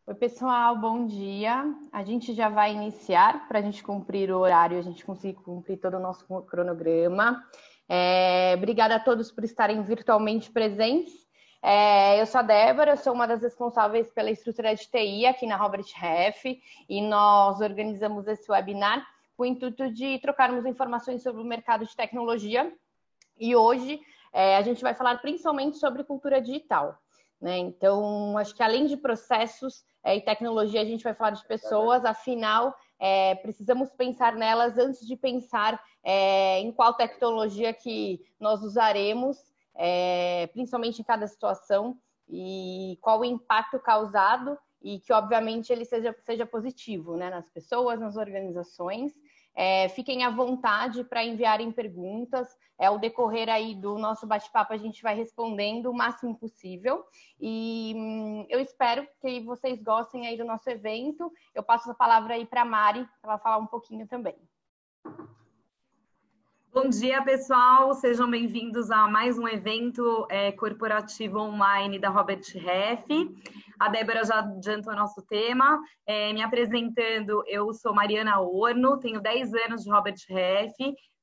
Oi, pessoal, bom dia. A gente já vai iniciar para a gente cumprir o horário, a gente conseguir cumprir todo o nosso cronograma. Obrigada a todos por estarem virtualmente presentes. Eu sou a Débora, eu sou uma das responsáveis pela estrutura de TI aqui na Robert Half e nós organizamos esse webinar com o intuito de trocarmos informações sobre o mercado de tecnologia e hoje a gente vai falar principalmente sobre cultura digital. Então, acho que além de processos e tecnologia, a gente vai falar de pessoas, afinal, precisamos pensar nelas antes de pensar em qual tecnologia que nós usaremos, principalmente em cada situação, e qual o impacto causado, e que, obviamente, ele seja positivo, né, nas pessoas, nas organizações. Fiquem à vontade para enviarem perguntas. Ao decorrer aí do nosso bate-papo, a gente vai respondendo o máximo possível. E eu espero que vocês gostem aí do nosso evento. Eu passo a palavra aí para a Mari, para ela falar um pouquinho também. Bom dia, pessoal. Sejam bem-vindos a mais um evento corporativo online da Robert Half. A Débora já adiantou o nosso tema. Me apresentando, eu sou Mariana Orno, tenho 10 anos de Robert Half,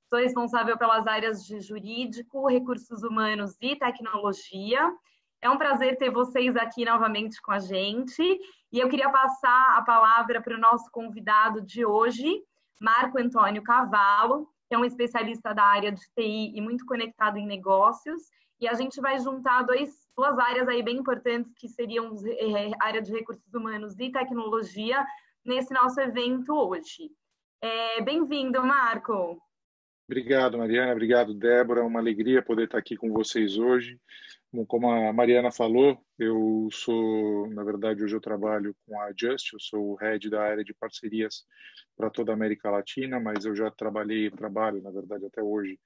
sou responsável pelas áreas de jurídico, recursos humanos e tecnologia. É um prazer ter vocês aqui novamente com a gente. E eu queria passar a palavra para o nosso convidado de hoje, Marco Antônio Cavallo, que é um especialista da área de TI e muito conectado em negócios. E a gente vai juntar duas áreas aí bem importantes, que seriam a área de recursos humanos e tecnologia, nesse nosso evento hoje. Bem-vindo, Marco. Obrigado, Mariana. Obrigado, Débora. É uma alegria poder estar aqui com vocês hoje. Como a Mariana falou, eu sou, na verdade, hoje eu trabalho com a Just, eu sou o head da área de parcerias para toda a América Latina, mas eu já trabalho, na verdade, até hoje,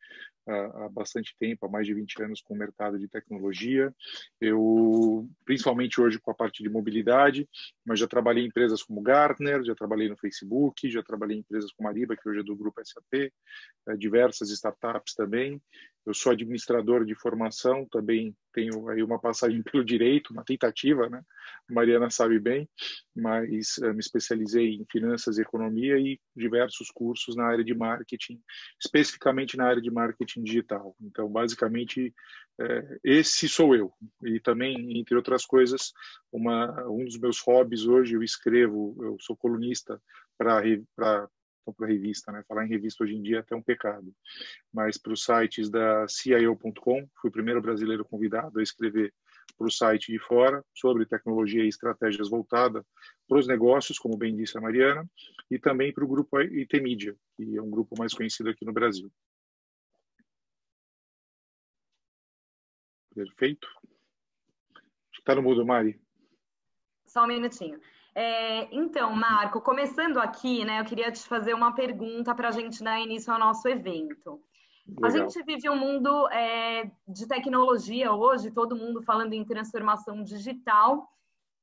há bastante tempo, há mais de 20 anos com o mercado de tecnologia. Eu, principalmente hoje com a parte de mobilidade, mas já trabalhei em empresas como Gartner, já trabalhei no Facebook, já trabalhei em empresas como Ariba, que hoje é do grupo SAP, diversas startups também. Eu sou administrador de formação, também tenho aí uma passagem pelo direito, uma tentativa, né? A Mariana sabe bem, mas me especializei em finanças e economia e diversos cursos na área de marketing, especificamente na área de marketing digital. Então, basicamente, esse sou eu. E também, entre outras coisas, um dos meus hobbies hoje, eu sou colunista para revista, né? Falar em revista hoje em dia é até um pecado. Mas para os sites da CIO.com, fui o primeiro brasileiro convidado a escrever para o site de fora sobre tecnologia e estratégias voltadas para os negócios, como bem disse a Mariana, e também para o grupo IT Media, que é um grupo mais conhecido aqui no Brasil. Perfeito? Está no mudo, Mari. Só um minutinho. Então, Marco, começando aqui, né, eu queria te fazer uma pergunta para a gente dar início ao nosso evento. Legal. A gente vive um mundo de tecnologia hoje, todo mundo falando em transformação digital,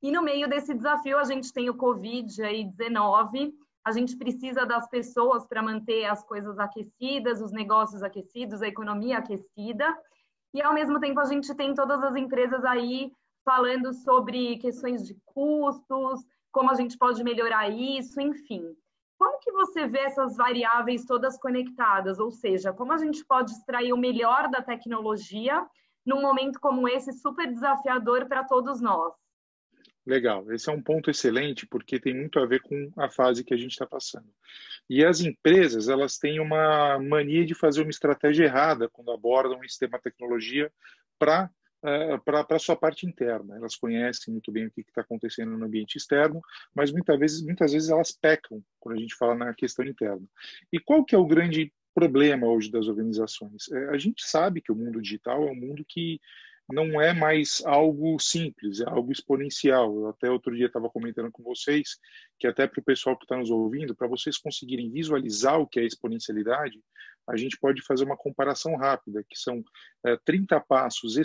e no meio desse desafio a gente tem o Covid-19, a gente precisa das pessoas para manter as coisas aquecidas, os negócios aquecidos, a economia aquecida, e ao mesmo tempo a gente tem todas as empresas aí falando sobre questões de custos, como a gente pode melhorar isso, enfim. Como que você vê essas variáveis todas conectadas? Ou seja, como a gente pode extrair o melhor da tecnologia num momento como esse super desafiador para todos nós? Legal, esse é um ponto excelente, porque tem muito a ver com a fase que a gente está passando. E as empresas, elas têm uma mania de fazer uma estratégia errada quando abordam esse tema tecnologia para a sua parte interna. Elas conhecem muito bem o que está acontecendo no ambiente externo, mas muitas vezes elas pecam quando a gente fala na questão interna. E qual que é o grande problema hoje das organizações? A gente sabe que o mundo digital é um mundo que não é mais algo simples, é algo exponencial. Eu até outro dia estava comentando com vocês que até para o pessoal que está nos ouvindo, para vocês conseguirem visualizar o que é exponencialidade, a gente pode fazer uma comparação rápida, que são 30 passos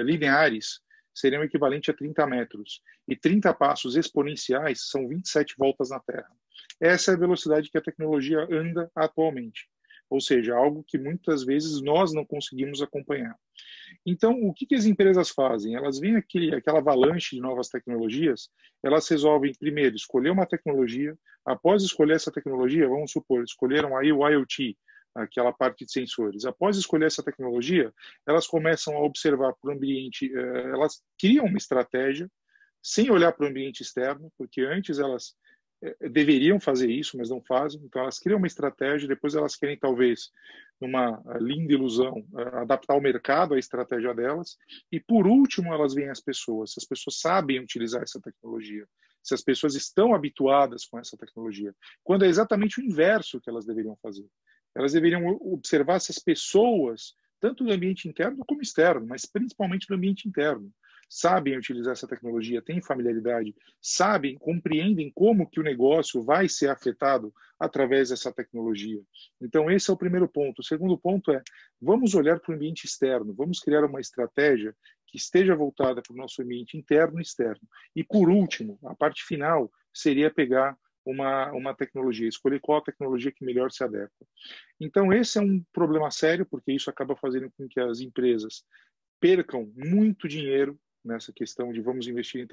lineares seriam equivalente a 30 metros, e 30 passos exponenciais são 27 voltas na Terra. Essa é a velocidade que a tecnologia anda atualmente. ou seja, algo que muitas vezes nós não conseguimos acompanhar. Então, o que as empresas fazem? Elas veem aquela avalanche de novas tecnologias, elas resolvem, primeiro, escolher uma tecnologia. Após escolher essa tecnologia, vamos supor, escolheram aí o IoT, aquela parte de sensores. Após escolher essa tecnologia, elas começam a observar para o ambiente, elas criam uma estratégia sem olhar para o ambiente externo, porque antes elas deveriam fazer isso, mas não fazem. Então, elas criam uma estratégia, depois elas querem, talvez, numa linda ilusão, adaptar o mercado à estratégia delas. E, por último, elas veem as pessoas. Se as pessoas sabem utilizar essa tecnologia, se as pessoas estão habituadas com essa tecnologia, quando é exatamente o inverso que elas deveriam fazer. Elas deveriam observar se as pessoas, tanto do ambiente interno como externo, mas principalmente do ambiente interno, sabem utilizar essa tecnologia, têm familiaridade, sabem, compreendem como que o negócio vai ser afetado através dessa tecnologia. Então, esse é o primeiro ponto. O segundo ponto é, vamos olhar para o ambiente externo, vamos criar uma estratégia que esteja voltada para o nosso ambiente interno e externo. E, por último, a parte final seria pegar uma tecnologia, escolher qual a tecnologia que melhor se adequa. Então, esse é um problema sério, porque isso acaba fazendo com que as empresas percam muito dinheiro nessa questão de vamos investir em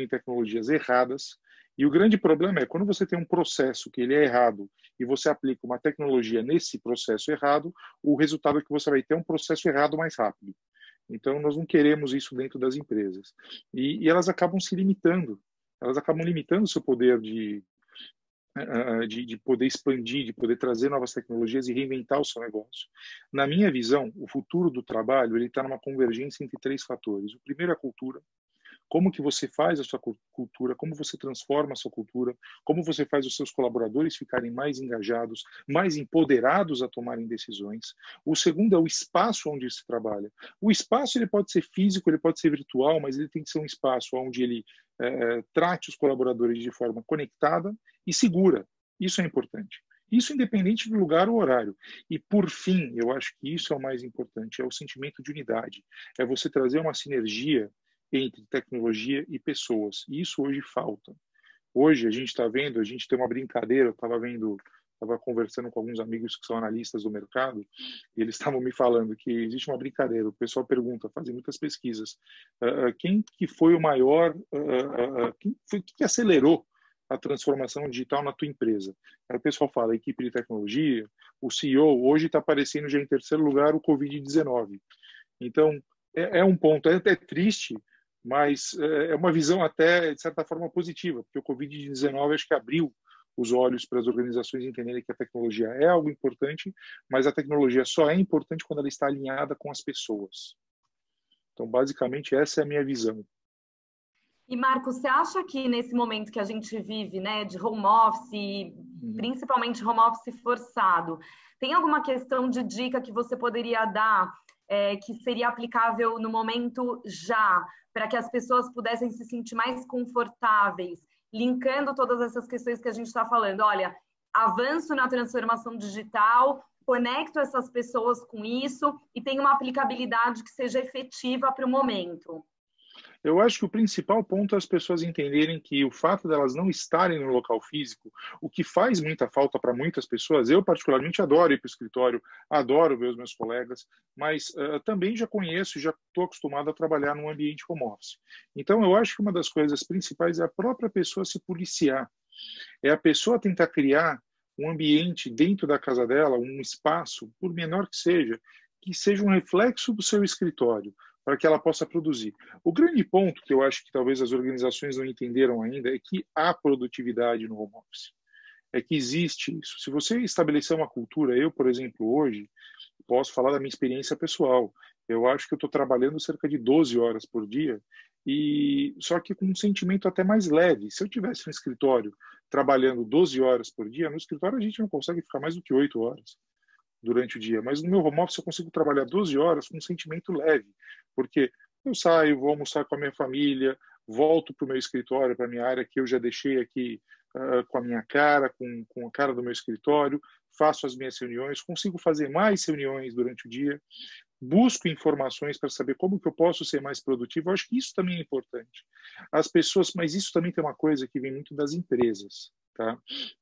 tecnologias erradas. E o grande problema é quando você tem um processo que ele é errado e você aplica uma tecnologia nesse processo errado, o resultado é que você vai ter um processo errado mais rápido. Então, nós não queremos isso dentro das empresas. E elas acabam se limitando. Elas acabam limitando o seu poder de poder expandir, de poder trazer novas tecnologias e reinventar o seu negócio. Na minha visão, o futuro do trabalho ele está numa convergência entre 3 fatores. O primeiro é a cultura. Como que você faz a sua cultura, como você transforma a sua cultura, como você faz os seus colaboradores ficarem mais engajados, mais empoderados a tomarem decisões. O segundo é o espaço onde se trabalha. O espaço ele pode ser físico, ele pode ser virtual, mas ele tem que ser um espaço onde ele trate os colaboradores de forma conectada e segura. Isso é importante. Isso independente do lugar ou horário. E, por fim, eu acho que isso é o mais importante, é o sentimento de unidade. É você trazer uma sinergia entre tecnologia e pessoas. E isso hoje falta. Hoje a gente está vendo, a gente tem uma brincadeira, eu estava conversando com alguns amigos que são analistas do mercado, e eles estavam me falando que existe uma brincadeira, o pessoal pergunta, fazem muitas pesquisas, quem que foi o maior, quem foi que acelerou a transformação digital na tua empresa? Aí o pessoal fala, a equipe de tecnologia, o CEO, hoje está aparecendo já em terceiro lugar o Covid-19. Então, é um ponto, é até triste, mas é uma visão até, de certa forma, positiva, porque o Covid-19 acho que abriu os olhos para as organizações entenderem que a tecnologia é algo importante, mas a tecnologia só é importante quando ela está alinhada com as pessoas. Então, basicamente, essa é a minha visão. E, Marco, você acha que nesse momento que a gente vive, né, de home office, principalmente home office forçado, tem alguma questão de dica que você poderia dar que seria aplicável no momento já, para que as pessoas pudessem se sentir mais confortáveis, linkando todas essas questões que a gente está falando? Olha, avanço na transformação digital, conecto essas pessoas com isso e tenho uma aplicabilidade que seja efetiva para o momento. Eu acho que o principal ponto é as pessoas entenderem que o fato delas não estarem no local físico, o que faz muita falta para muitas pessoas, eu particularmente adoro ir para o escritório, adoro ver os meus colegas, mas também já conheço, já estou acostumado a trabalhar num ambiente home office. Então eu acho que uma das coisas principais é a própria pessoa se policiar, é a pessoa tentar criar um ambiente dentro da casa dela, um espaço, por menor que seja um reflexo do seu escritório, para que ela possa produzir. O grande ponto que eu acho que talvez as organizações não entenderam ainda é que há produtividade no home office. É que existe isso. Se você estabelecer uma cultura, eu, por exemplo, hoje, posso falar da minha experiência pessoal. Eu acho que eu estou trabalhando cerca de 12 horas por dia, e só que com um sentimento até mais leve. Se eu tivesse no escritório trabalhando 12 horas por dia, no escritório a gente não consegue ficar mais do que 8 horas durante o dia, mas no meu home office eu consigo trabalhar 12 horas com um sentimento leve, porque eu saio, vou almoçar com a minha família, volto para o meu escritório, para a minha área que eu já deixei aqui com a minha cara, com a cara do meu escritório, faço as minhas reuniões, consigo fazer mais reuniões durante o dia, busco informações para saber como que eu posso ser mais produtivo. Eu acho que isso também é importante. As pessoas, mas isso também tem uma coisa que vem muito das empresas, tá?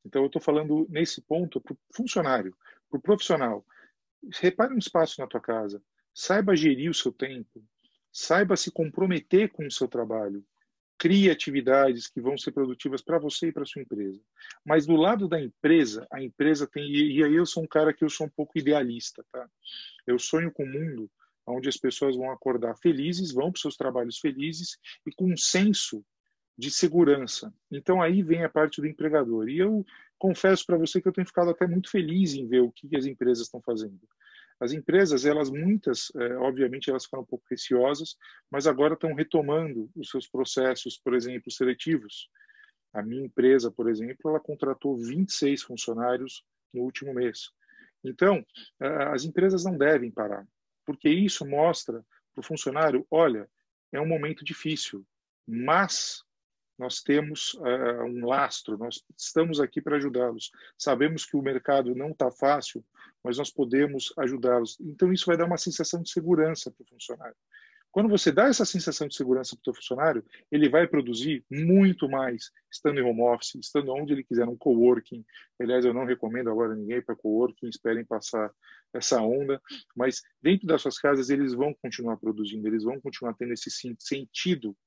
Então eu estou falando nesse ponto para o funcionário. para o profissional, repare um espaço na tua casa, saiba gerir o seu tempo, saiba se comprometer com o seu trabalho, crie atividades que vão ser produtivas para você e para sua empresa. Mas do lado da empresa, a empresa tem, e aí eu sou um cara que eu sou um pouco idealista, tá? Eu sonho com um mundo onde as pessoas vão acordar felizes, vão para os seus trabalhos felizes e com um senso de segurança. Então aí vem a parte do empregador. E eu confesso para você que eu tenho ficado até muito feliz em ver o que as empresas estão fazendo. As empresas, elas muitas, obviamente, elas ficaram um pouco receosas, mas agora estão retomando os seus processos, por exemplo, seletivos. A minha empresa, por exemplo, ela contratou 26 funcionários no último mês. Então, as empresas não devem parar, porque isso mostra para o funcionário, olha, é um momento difícil, mas nós temos um lastro, nós estamos aqui para ajudá-los. Sabemos que o mercado não está fácil, mas nós podemos ajudá-los. Então, isso vai dar uma sensação de segurança para o funcionário. Quando você dá essa sensação de segurança para o teu funcionário, ele vai produzir muito mais estando em home office, estando onde ele quiser, num coworking. Aliás, eu não recomendo agora ninguém para coworking, esperem passar essa onda, mas dentro das suas casas eles vão continuar produzindo, eles vão continuar tendo esse sentido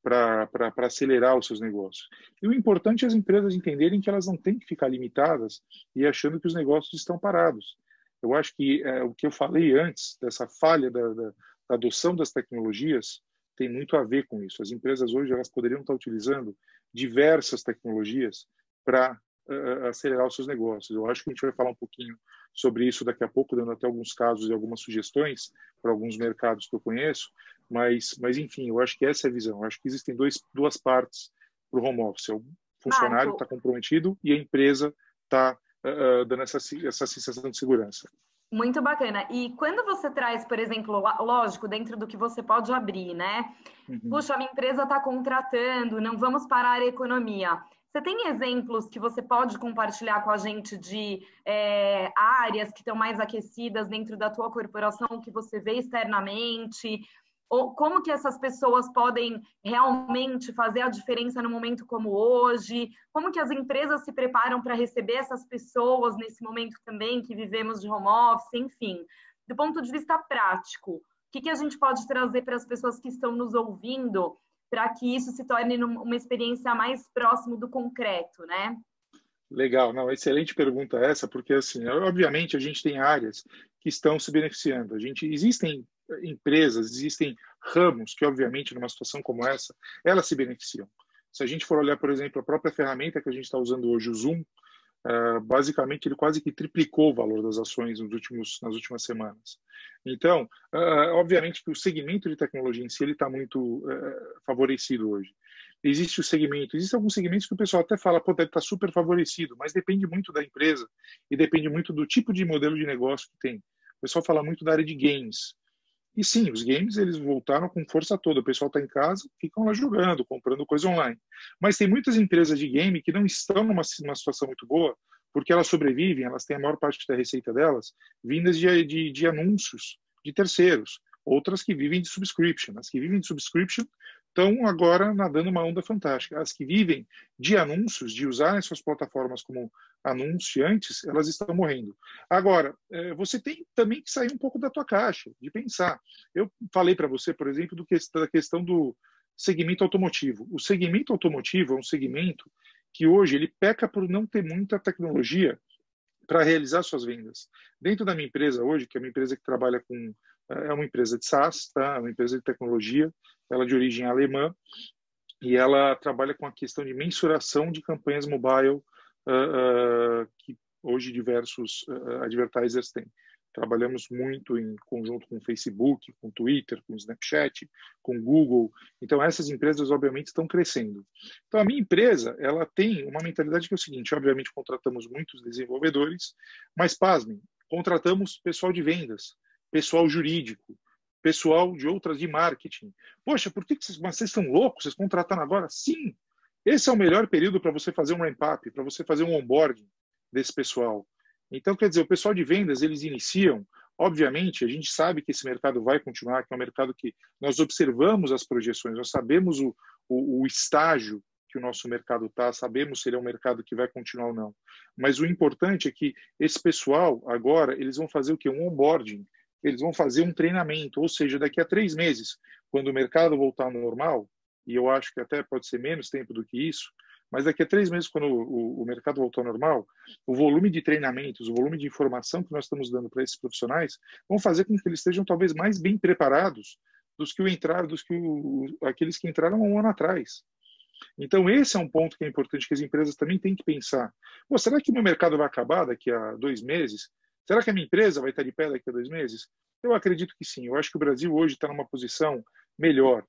para acelerar os seus negócios. E o importante é as empresas entenderem que elas não têm que ficar limitadas e achando que os negócios estão parados. Eu acho que o que eu falei antes, dessa falha da adoção das tecnologias, tem muito a ver com isso. As empresas hoje elas poderiam estar utilizando diversas tecnologias para acelerar os seus negócios. Eu acho que a gente vai falar um pouquinho sobre isso daqui a pouco, dando até alguns casos e algumas sugestões para alguns mercados que eu conheço, mas enfim, eu acho que essa é a visão. Eu acho que existem duas partes para o home office. O funcionário está comprometido e a empresa está dando essa sensação de segurança. Muito bacana. E quando você traz, por exemplo, lógico, dentro do que você pode abrir, né? Puxa, a minha empresa está contratando, não vamos parar a economia. Você tem exemplos que você pode compartilhar com a gente de áreas que estão mais aquecidas dentro da tua corporação, que você vê externamente? Ou como que essas pessoas podem realmente fazer a diferença num momento como hoje? Como que as empresas se preparam para receber essas pessoas nesse momento também que vivemos de home office? Enfim, do ponto de vista prático, o que a gente pode trazer para as pessoas que estão nos ouvindo para que isso se torne uma experiência mais próximo do concreto, né? Legal, não, excelente pergunta essa, porque assim, obviamente a gente tem áreas que estão se beneficiando. Existem empresas, existem ramos que, obviamente, numa situação como essa, elas se beneficiam. Se a gente for olhar, por exemplo, a própria ferramenta que a gente está usando hoje, o Zoom, basicamente ele quase que triplicou o valor das ações nas últimas semanas. Então, obviamente que o segmento de tecnologia em si ele está muito favorecido hoje. Existem alguns segmentos que o pessoal até fala, pô, deve estar super favorecido, mas depende muito da empresa e depende muito do tipo de modelo de negócio que tem. O pessoal fala muito da área de games. E sim, os games eles voltaram com força toda. O pessoal está em casa, ficam lá jogando, comprando coisa online. Mas tem muitas empresas de game que não estão numa situação muito boa, porque elas sobrevivem, elas têm a maior parte da receita delas vindas de anúncios de terceiros. Outras que vivem de subscription. As que vivem de subscription estão agora nadando uma onda fantástica. As que vivem de anúncios, de usarem suas plataformas como anunciantes, elas estão morrendo. Agora, você tem também que sair um pouco da tua caixa, de pensar. Eu falei para você, por exemplo, da questão do segmento automotivo. O segmento automotivo é um segmento que hoje ele peca por não ter muita tecnologia para realizar suas vendas. Dentro da minha empresa hoje, que é uma empresa que trabalha com... É uma empresa de SaaS, tá? É uma empresa de tecnologia, ela é de origem alemã, e ela trabalha com a questão de mensuração de campanhas mobile que hoje diversos advertisers têm. Trabalhamos muito em conjunto com o Facebook, com o Twitter, com o Snapchat, com o Google. Então, essas empresas, obviamente, estão crescendo. Então, a minha empresa, ela tem uma mentalidade que é o seguinte, obviamente, contratamos muitos desenvolvedores, mas, pasmem, contratamos pessoal de vendas, pessoal jurídico, pessoal de outras de marketing. Poxa, por que vocês estão loucos? Vocês contrataram agora? Sim! Esse é o melhor período para você fazer um ramp-up, para você fazer um onboarding desse pessoal. Então, quer dizer, o pessoal de vendas, eles iniciam, obviamente, a gente sabe que esse mercado vai continuar, que é um mercado que nós observamos as projeções, nós sabemos o estágio que o nosso mercado está, sabemos se ele é um mercado que vai continuar ou não. Mas o importante é que esse pessoal, agora, eles vão fazer o quê? Um onboarding, eles vão fazer um treinamento, ou seja, daqui a 3 meses, quando o mercado voltar ao normal, e eu acho que até pode ser menos tempo do que isso, mas daqui a 3 meses, quando o mercado voltar ao normal, o volume de treinamentos, o volume de informação que nós estamos dando para esses profissionais vão fazer com que eles estejam talvez mais bem preparados aqueles que entraram há um ano atrás. Então, esse é um ponto que é importante que as empresas também têm que pensar. Pô, será que o meu mercado vai acabar daqui a 2 meses? Será que a minha empresa vai estar de pé daqui a 2 meses? Eu acredito que sim. Eu acho que o Brasil hoje está numa posição melhor.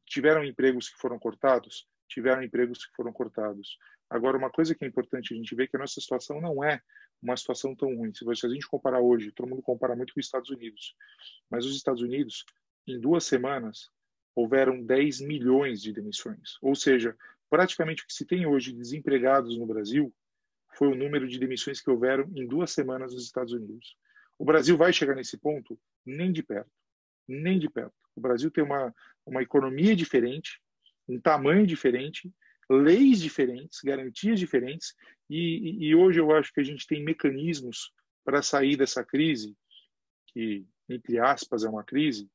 Tiveram empregos que foram cortados? Tiveram empregos que foram cortados. Agora, uma coisa que é importante a gente ver é que a nossa situação não é uma situação tão ruim. Se a gente comparar hoje, todo mundo compara muito com os Estados Unidos. Mas os Estados Unidos, em 2 semanas, houveram 10 milhões de demissões. Ou seja, praticamente o que se tem hoje de desempregados no Brasil foi o número de demissões que houveram em 2 semanas nos Estados Unidos. O Brasil vai chegar nesse ponto? Nem de perto. Nem de perto. O Brasil tem uma economia diferente, um tamanho diferente, leis diferentes, garantias diferentes, e hoje eu acho que a gente tem mecanismos para sair dessa crise, que, entre aspas, é uma crise,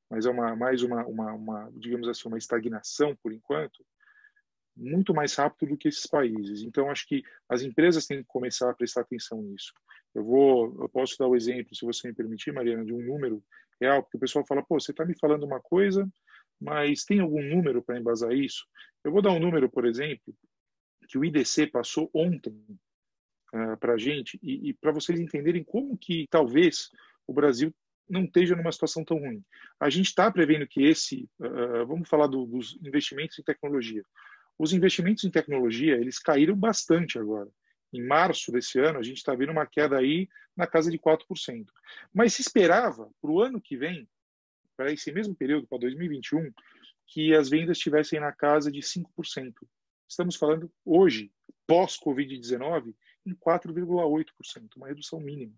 mas é mais uma, digamos assim, uma estagnação por enquanto, muito mais rápido do que esses países. Então, acho que as empresas têm que começar a prestar atenção nisso. Eu posso dar o exemplo, se você me permitir, Mariana, de um número real, porque o pessoal fala, pô, você está me falando uma coisa, mas tem algum número para embasar isso? Eu vou dar um número, por exemplo, que o IDC passou ontem para a gente, e para vocês entenderem como que talvez o Brasil não esteja numa situação tão ruim. A gente está prevendo que vamos falar dos investimentos em tecnologia. Os investimentos em tecnologia, eles caíram bastante agora. Em março desse ano, a gente está vendo uma queda aí na casa de 4%. Mas se esperava, para o ano que vem, para esse mesmo período, para 2021, que as vendas estivessem na casa de 5%. Estamos falando hoje, pós-Covid-19, em 4,8%, uma redução mínima.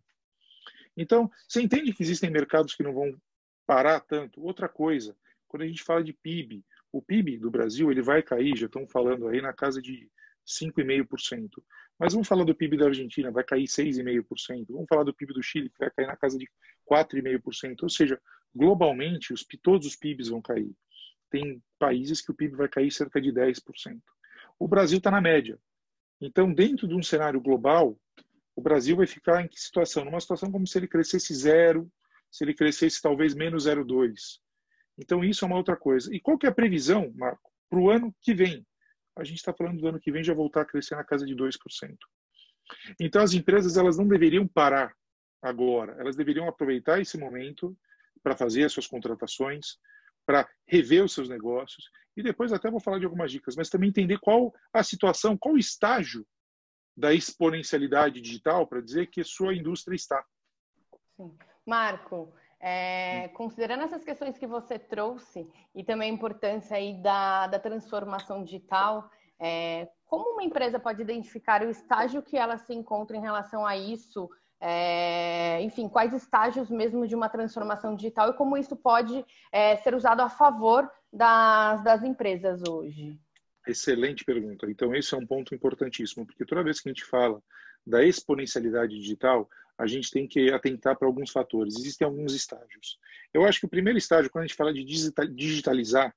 Então, você entende que existem mercados que não vão parar tanto? Outra coisa, quando a gente fala de PIB, o PIB do Brasil ele vai cair, já estão falando aí na casa de 5,5%. Mas vamos falar do PIB da Argentina, vai cair 6,5%. Vamos falar do PIB do Chile, que vai cair na casa de 4,5%. Ou seja, globalmente, todos os PIBs vão cair. Tem países que o PIB vai cair cerca de 10%. O Brasil está na média. Então, dentro de um cenário global, o Brasil vai ficar em que situação? Numa situação como se ele crescesse 0, se ele crescesse talvez menos 0,2. Então, isso é uma outra coisa. E qual que é a previsão, Marco, para o ano que vem? A gente está falando do ano que vem já voltar a crescer na casa de 2%. Então, as empresas elas não deveriam parar agora. Elas deveriam aproveitar esse momento para fazer as suas contratações, para rever os seus negócios. E depois até vou falar de algumas dicas, mas também entender qual a situação, qual o estágio da exponencialidade digital para dizer que a sua indústria está. Sim. Marco, considerando essas questões que você trouxe e também a importância aí da transformação digital, como uma empresa pode identificar o estágio que ela se encontra em relação a isso? Enfim, quais estágios mesmo de uma transformação digital e como isso pode ser usado a favor das empresas hoje? Excelente pergunta. Então, esse é um ponto importantíssimo, porque toda vez que a gente fala da exponencialidade digital, a gente tem que atentar para alguns fatores. Existem alguns estágios. Eu acho que o primeiro estágio, quando a gente fala de digitalizar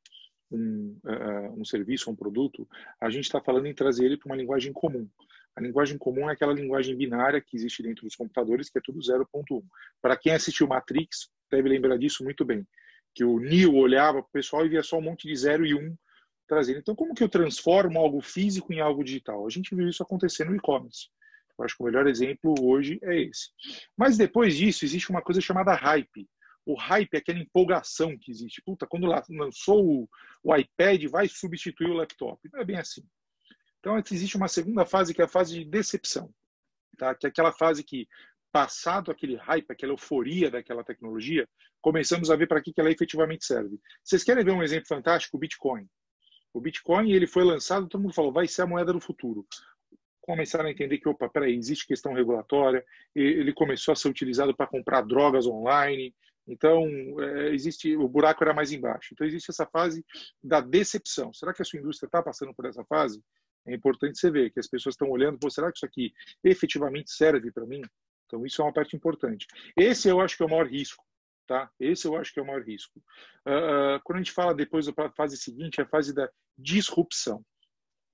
um serviço, um produto, a gente está falando em trazer ele para uma linguagem comum. A linguagem comum é aquela linguagem binária que existe dentro dos computadores, que é tudo 0.1. Para quem assistiu Matrix, deve lembrar disso muito bem, que o Neo olhava para o pessoal e via só um monte de 0 e 1 trazendo. Então, como que eu transformo algo físico em algo digital? A gente viu isso acontecer no e-commerce. Eu acho que o melhor exemplo hoje é esse. Mas depois disso, existe uma coisa chamada hype. O hype é aquela empolgação que existe. Puta, quando lançou o iPad, vai substituir o laptop. Não é bem assim. Então, existe uma segunda fase, que é a fase de decepção. Tá? Que é aquela fase que, passado aquele hype, aquela euforia daquela tecnologia, começamos a ver para que ela efetivamente serve. Vocês querem ver um exemplo fantástico? O Bitcoin. O Bitcoin ele foi lançado, todo mundo falou, vai ser a moeda do futuro. Começaram a entender que, opa, peraí, existe questão regulatória, ele começou a ser utilizado para comprar drogas online, Então, o buraco era mais embaixo. Então, existe essa fase da decepção. Será que a sua indústria está passando por essa fase? É importante você ver que as pessoas estão olhando, pô, será que isso aqui efetivamente serve para mim? Então, isso é uma parte importante. Esse eu acho que é o maior risco. Tá? Esse eu acho que é o maior risco. Quando a gente fala depois da fase seguinte, é a fase da disrupção.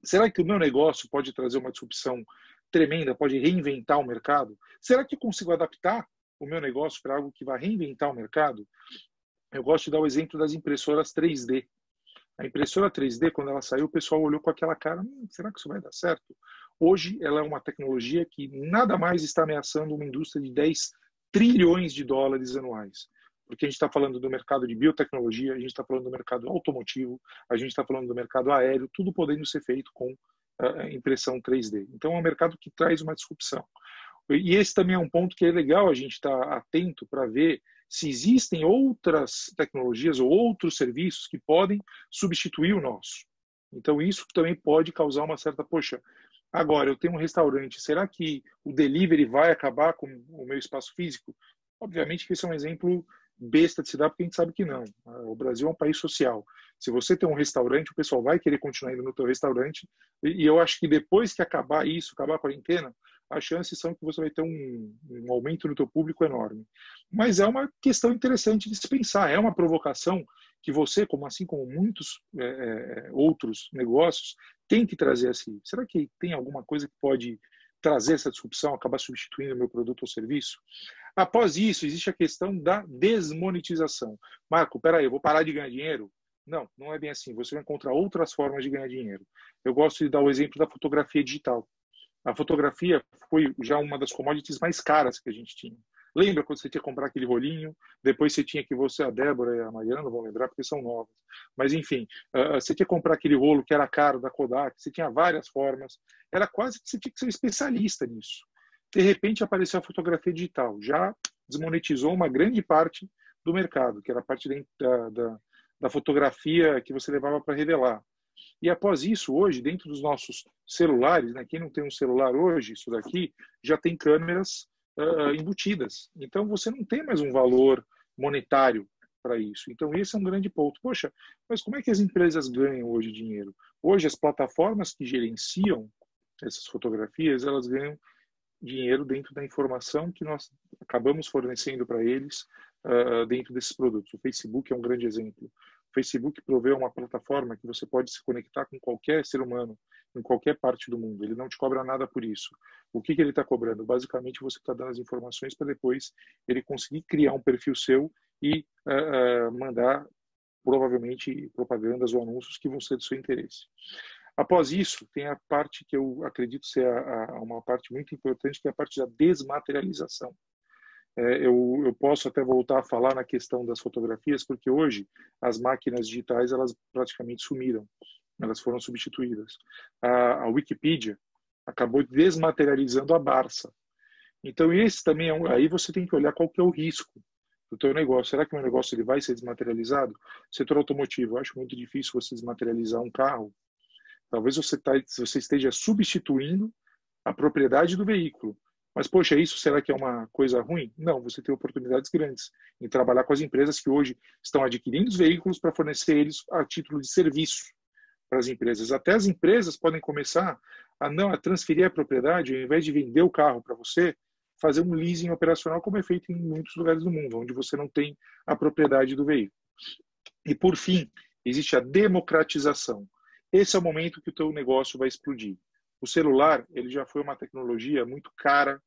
Será que o meu negócio pode trazer uma disrupção tremenda, pode reinventar o mercado? Será que eu consigo adaptar o meu negócio para algo que vai reinventar o mercado? Eu gosto de dar o exemplo das impressoras 3D. A impressora 3D, quando ela saiu, o pessoal olhou com aquela cara, será que isso vai dar certo? Hoje, ela é uma tecnologia que nada mais está ameaçando uma indústria de 10 trilhões de dólares anuais. Porque a gente está falando do mercado de biotecnologia, a gente está falando do mercado automotivo, a gente está falando do mercado aéreo, tudo podendo ser feito com impressão 3D. Então, é um mercado que traz uma disrupção. E esse também é um ponto que é legal a gente estar atento para ver se existem outras tecnologias ou outros serviços que podem substituir o nosso. Então, isso também pode causar uma certa, poxa, agora eu tenho um restaurante, será que o delivery vai acabar com o meu espaço físico? Obviamente que esse é um exemplo besta de se dar, porque a gente sabe que não. O Brasil é um país social. Se você tem um restaurante, o pessoal vai querer continuar indo no teu restaurante, e eu acho que depois que acabar isso, acabar a quarentena, as chances são que você vai ter um aumento no teu público enorme. Mas é uma questão interessante de se pensar, é uma provocação que você, assim como muitos outros negócios, tem que trazer assim. Será que tem alguma coisa que pode trazer essa disrupção, acabar substituindo o meu produto ou serviço? Após isso, existe a questão da desmonetização. Marco, peraí, eu vou parar de ganhar dinheiro? Não, não é bem assim. Você vai encontrar outras formas de ganhar dinheiro. Eu gosto de dar o exemplo da fotografia digital. A fotografia foi já uma das commodities mais caras que a gente tinha. Lembra quando você tinha que comprar aquele rolinho? Depois você tinha que a Débora e a Mariana não vão lembrar porque são novas. Mas enfim, você tinha que comprar aquele rolo que era caro da Kodak, você tinha várias formas. Era quase que você tinha que ser um especialista nisso. De repente apareceu a fotografia digital. Já desmonetizou uma grande parte do mercado, que era a parte da fotografia que você levava para revelar. E após isso, hoje, dentro dos nossos celulares, né, quem não tem um celular hoje, isso daqui, já tem câmeras embutidas. Então, você não tem mais um valor monetário para isso. Então, esse é um grande ponto. Poxa, mas como é que as empresas ganham hoje dinheiro? Hoje, as plataformas que gerenciam essas fotografias, elas ganham dinheiro dentro da informação que nós acabamos fornecendo para eles dentro desses produtos. O Facebook é um grande exemplo. O Facebook provê uma plataforma que você pode se conectar com qualquer ser humano em qualquer parte do mundo. Ele não te cobra nada por isso. O que ele está cobrando? Basicamente, você está dando as informações para depois ele conseguir criar um perfil seu e mandar, provavelmente, propagandas ou anúncios que vão ser do seu interesse. Após isso, tem a parte que eu acredito ser uma parte muito importante, que é a parte da desmaterialização. Eu posso até voltar a falar na questão das fotografias, porque hoje as máquinas digitais elas praticamente sumiram, elas foram substituídas. A Wikipedia acabou desmaterializando a Barça. Então esse também aí você tem que olhar qual que é o risco do teu negócio. Será que o meu negócio ele vai ser desmaterializado? Setor automotivo, eu acho muito difícil você desmaterializar um carro. Talvez você esteja substituindo a propriedade do veículo. Mas, poxa, isso será que é uma coisa ruim? Não, você tem oportunidades grandes em trabalhar com as empresas que hoje estão adquirindo os veículos para fornecer eles a título de serviço para as empresas. Até as empresas podem começar a transferir a propriedade, ao invés de vender o carro para você, fazer um leasing operacional, como é feito em muitos lugares do mundo, onde você não tem a propriedade do veículo. E, por fim, existe a democratização. Esse é o momento que o teu negócio vai explodir. O celular, ele já foi uma tecnologia muito cara,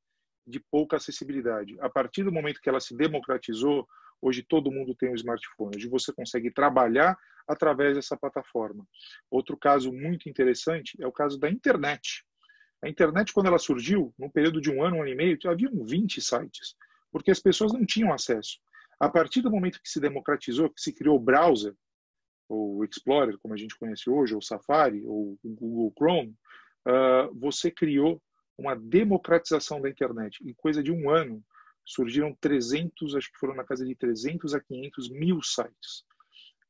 de pouca acessibilidade. A partir do momento que ela se democratizou, hoje todo mundo tem um smartphone. Hoje você consegue trabalhar através dessa plataforma. Outro caso muito interessante é o caso da internet. A internet, quando ela surgiu, num período de um ano e meio, havia 20 sites, porque as pessoas não tinham acesso. A partir do momento que se democratizou, que se criou o browser, ou o Explorer, como a gente conhece hoje, ou o Safari, ou o Google Chrome, você criou uma democratização da internet. Em coisa de um ano, surgiram 300, acho que foram na casa de 300 a 500 mil sites.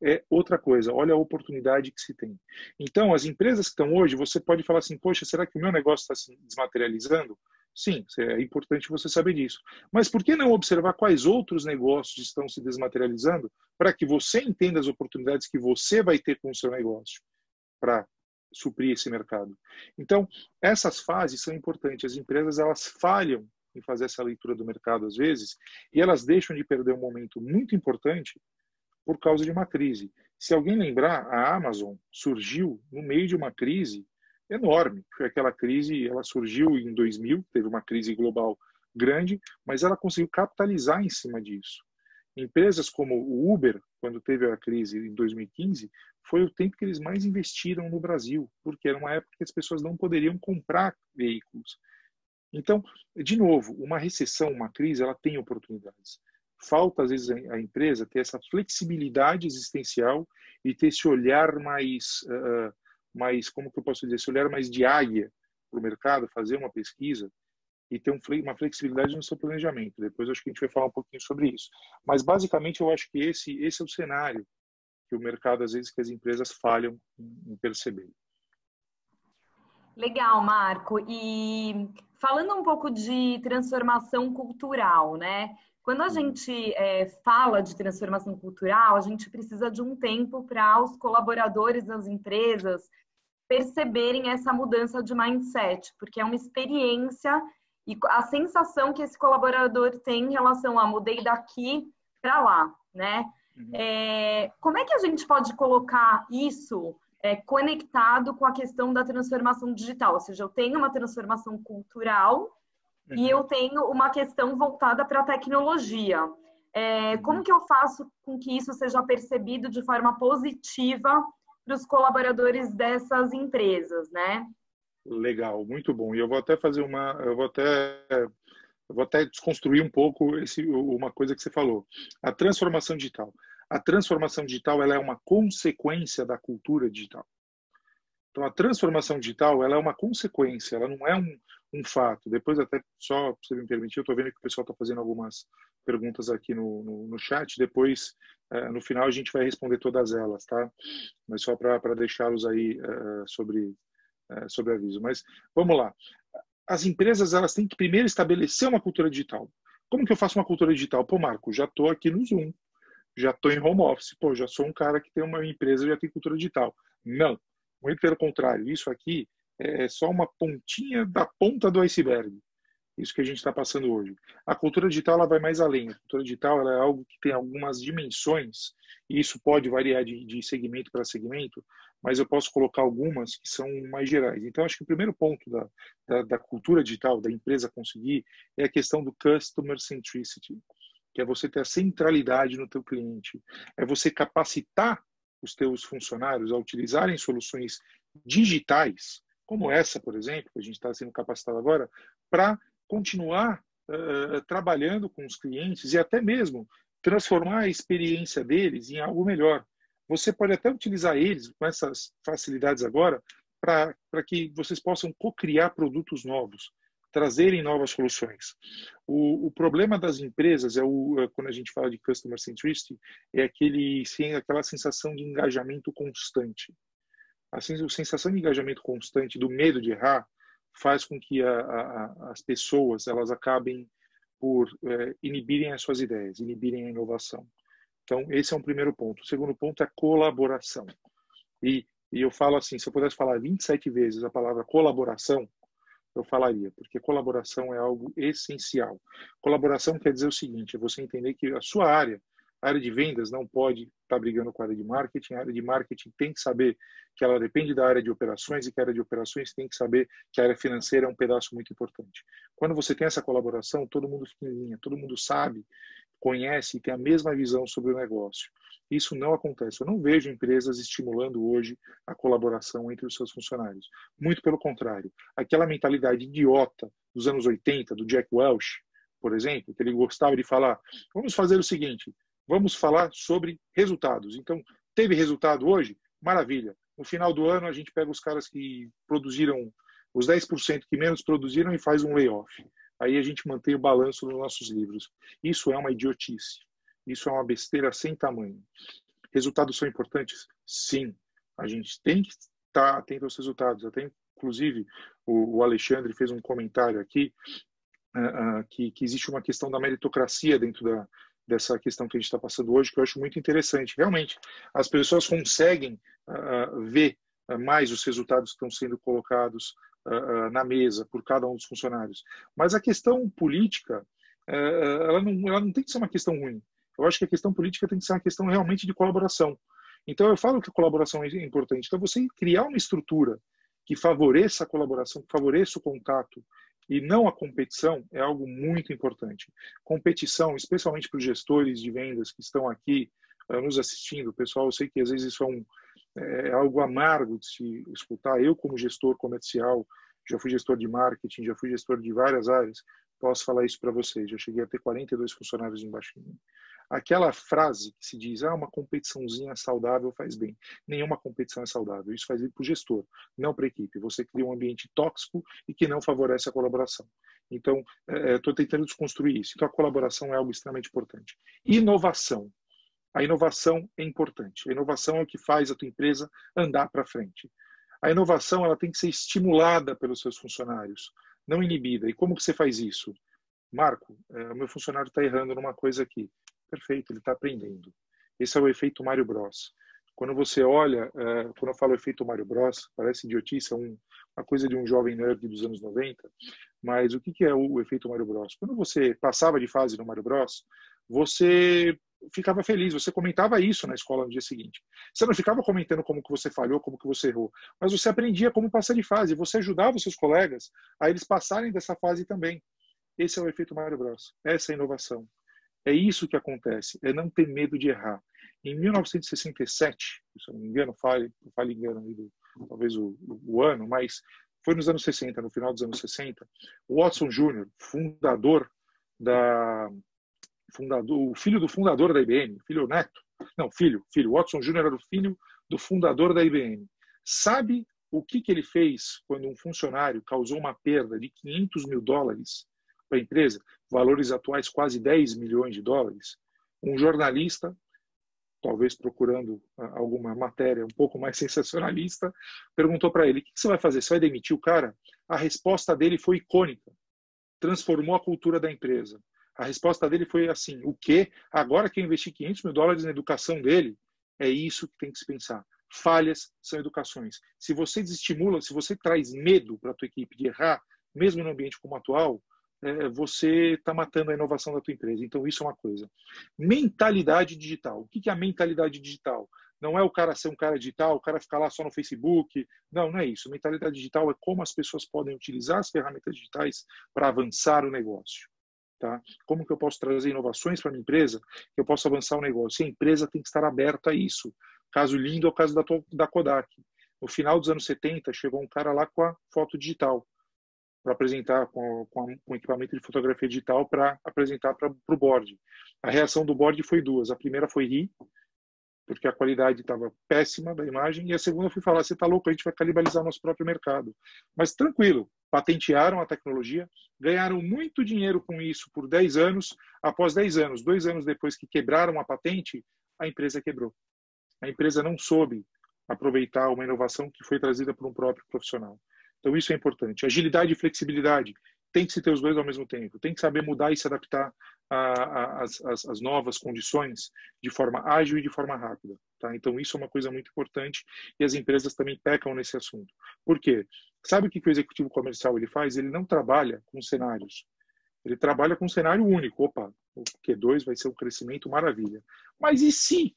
É outra coisa, olha a oportunidade que se tem. Então, as empresas que estão hoje, você pode falar assim, poxa, será que o meu negócio está se desmaterializando? Sim, é importante você saber disso. Mas por que não observar quais outros negócios estão se desmaterializando para que você entenda as oportunidades que você vai ter com o seu negócio para suprir esse mercado? Então, essas fases são importantes. As empresas, elas falham em fazer essa leitura do mercado às vezes e elas deixam de perder um momento muito importante por causa de uma crise. Se alguém lembrar, a Amazon surgiu no meio de uma crise enorme. Foi aquela crise, ela surgiu em 2000, teve uma crise global grande, mas ela conseguiu capitalizar em cima disso. Empresas como o Uber, quando teve a crise em 2015, foi o tempo que eles mais investiram no Brasil, porque era uma época que as pessoas não poderiam comprar veículos. Então, de novo, uma recessão, uma crise, ela tem oportunidades. Falta, às vezes, a empresa ter essa flexibilidade existencial e ter esse olhar mais, como que eu posso dizer, esse olhar mais de águia para o mercado, fazer uma pesquisa e ter uma flexibilidade no seu planejamento. Depois acho que a gente vai falar um pouquinho sobre isso. Mas, basicamente, eu acho que esse é o cenário que o mercado, às vezes, que as empresas falham em perceber. Legal, Marco. E falando um pouco de transformação cultural, né? Quando a gente fala de transformação cultural, a gente precisa de um tempo para os colaboradores das empresas perceberem essa mudança de mindset, porque é uma experiência e a sensação que esse colaborador tem em relação a mudei daqui para lá, né? Como é que a gente pode colocar isso conectado com a questão da transformação digital? Ou seja, eu tenho uma transformação cultural e eu tenho uma questão voltada para a tecnologia. Como que eu faço com que isso seja percebido de forma positiva para os colaboradores dessas empresas, né? Legal, muito bom. E eu vou até eu vou até desconstruir um pouco uma coisa que você falou. A transformação digital. A transformação digital, ela é uma consequência da cultura digital. Então, a transformação digital, ela é uma consequência, ela não é um fato. Depois, até só, se você me permitir, eu estou vendo que o pessoal está fazendo algumas perguntas aqui no chat. Depois, no final, a gente vai responder todas elas, tá? Mas só para deixá-los aí sobre aviso. Mas, vamos lá. As empresas, elas têm que primeiro estabelecer uma cultura digital. Como que eu faço uma cultura digital? Pô, Marco, já estou aqui no Zoom, já estou em home office, pô, já sou um cara que tem uma empresa, já tem cultura digital. Não. Muito pelo contrário, isso aqui é só uma pontinha da ponta do iceberg. Isso que a gente está passando hoje. A cultura digital, ela vai mais além. A cultura digital, ela é algo que tem algumas dimensões, e isso pode variar de segmento para segmento, mas eu posso colocar algumas que são mais gerais. Então, acho que o primeiro ponto da cultura digital, da empresa conseguir, é a questão do customer centricity, que é você ter a centralidade no teu cliente, é você capacitar os teus funcionários a utilizarem soluções digitais, como essa, por exemplo, que a gente está sendo capacitado agora, para continuar trabalhando com os clientes e até mesmo transformar a experiência deles em algo melhor. Você pode até utilizar eles com essas facilidades agora para que vocês possam co-criar produtos novos, trazerem novas soluções. O problema das empresas quando a gente fala de customer centricity, é aquela sensação de engajamento constante. A sensação de engajamento constante, do medo de errar, faz com que as pessoas elas acabem por inibirem as suas ideias, inibirem a inovação. Então, esse é um primeiro ponto. O segundo ponto é colaboração. E eu falo assim, se eu pudesse falar 27 vezes a palavra colaboração, eu falaria, porque colaboração é algo essencial. Colaboração quer dizer o seguinte, é você entender que a sua área, a área de vendas, não pode estar brigando com a área de marketing. A área de marketing tem que saber que ela depende da área de operações e que a área de operações tem que saber que a área financeira é um pedaço muito importante. Quando você tem essa colaboração, todo mundo fica em linha, todo mundo sabe, conhece e tem a mesma visão sobre o negócio. Isso não acontece. Eu não vejo empresas estimulando hoje a colaboração entre os seus funcionários. Muito pelo contrário. Aquela mentalidade idiota dos anos 80, do Jack Welch, por exemplo, que ele gostava de falar, vamos fazer o seguinte, vamos falar sobre resultados. Então, teve resultado hoje? Maravilha. No final do ano, a gente pega os caras que produziram, os 10% que menos produziram e faz um layoff. Aí a gente mantém o balanço nos nossos livros. Isso é uma idiotice. Isso é uma besteira sem tamanho. Resultados são importantes? Sim. A gente tem que estar atento aos resultados, inclusive o Alexandre fez um comentário aqui, que existe uma questão da meritocracia dentro dessa questão que a gente está passando hoje, que eu acho muito interessante. Realmente, as pessoas conseguem ver mais os resultados que estão sendo colocados na mesa por cada um dos funcionários. Mas a questão política, ela não tem que ser uma questão ruim. Eu acho que a questão política tem que ser uma questão realmente de colaboração. Então, eu falo que a colaboração é importante. Então, você criar uma estrutura que favoreça a colaboração, que favoreça o contato, e não a competição, é algo muito importante. Competição, especialmente para os gestores de vendas que estão aqui nos assistindo, pessoal, eu sei que às vezes isso é algo amargo de se escutar. Eu, como gestor comercial, já fui gestor de marketing, já fui gestor de várias áreas, posso falar isso para vocês. Já cheguei a ter 42 funcionários embaixo de mim. Aquela frase que se diz, uma competiçãozinha saudável faz bem. Nenhuma competição é saudável. Isso faz bem para o gestor, não para a equipe. Você cria um ambiente tóxico e que não favorece a colaboração. Então, estou tentando desconstruir isso. Então, a colaboração é algo extremamente importante. Inovação. A inovação é importante. A inovação é o que faz a tua empresa andar para frente. A inovação ela tem que ser estimulada pelos seus funcionários, não inibida. E como que você faz isso? Marco, o meu funcionário está errando numa coisa aqui. Perfeito, ele está aprendendo. Esse é o efeito Mário Bros. Quando você olha, quando eu falo efeito Mário Bros, parece idiotice, é uma coisa de um jovem nerd dos anos 90, mas o que é o efeito Mário Bros? Quando você passava de fase no Mário Bros, você ficava feliz, você comentava isso na escola no dia seguinte. Você não ficava comentando como que você falhou, como que você errou, mas você aprendia como passar de fase, você ajudava os seus colegas a eles passarem dessa fase também. Esse é o efeito Mário Bros. Essa é a inovação. É isso que acontece, é não ter medo de errar. Em 1967, se eu não me engano, fale engano aí talvez o ano, mas foi nos anos 60, no final dos anos 60, o Watson Jr., o filho do fundador da IBM, filho ou neto? Não, filho. Watson Jr. era o filho do fundador da IBM. Sabe o que ele fez quando um funcionário causou uma perda de $500 mil para a empresa, valores atuais quase 10 milhões de dólares? Um jornalista, talvez procurando alguma matéria um pouco mais sensacionalista, perguntou para ele, o que você vai fazer? Você vai demitir o cara? A resposta dele foi icônica, transformou a cultura da empresa. A resposta dele foi assim, o quê? Agora que eu investi $500 mil na educação dele, é isso que tem que se pensar. Falhas são educações. Se você desestimula, se você traz medo para a tua equipe de errar, mesmo no ambiente como o atual, você está matando a inovação da tua empresa. Então, isso é uma coisa. Mentalidade digital. O que é a mentalidade digital? Não é o cara ser um cara digital, o cara ficar lá só no Facebook. Não é isso. Mentalidade digital é como as pessoas podem utilizar as ferramentas digitais para avançar o negócio. Tá? Como que eu posso trazer inovações para a minha empresa que eu possa avançar o negócio? E a empresa tem que estar aberta a isso. Caso lindo é o caso da Kodak. No final dos anos 70, chegou um cara lá com a foto digital para apresentar com equipamento de fotografia digital para apresentar para o board. A reação do board foi duas. A primeira foi rir, porque a qualidade estava péssima da imagem, e a segunda foi falar, você está louco, a gente vai canibalizar nosso próprio mercado. Mas tranquilo, patentearam a tecnologia, ganharam muito dinheiro com isso por 10 anos, após 10 anos, 2 anos depois que quebraram a patente, a empresa quebrou. A empresa não soube aproveitar uma inovação que foi trazida por um próprio profissional. Então, isso é importante. Agilidade e flexibilidade. Tem que se ter os dois ao mesmo tempo. Tem que saber mudar e se adaptar às novas condições de forma ágil e de forma rápida. Tá? Então, isso é uma coisa muito importante e as empresas também pecam nesse assunto. Por quê? Sabe o que o executivo comercial ele faz? Ele não trabalha com cenários. Ele trabalha com um cenário único. Opa, o Q2 vai ser um crescimento maravilha. Mas e se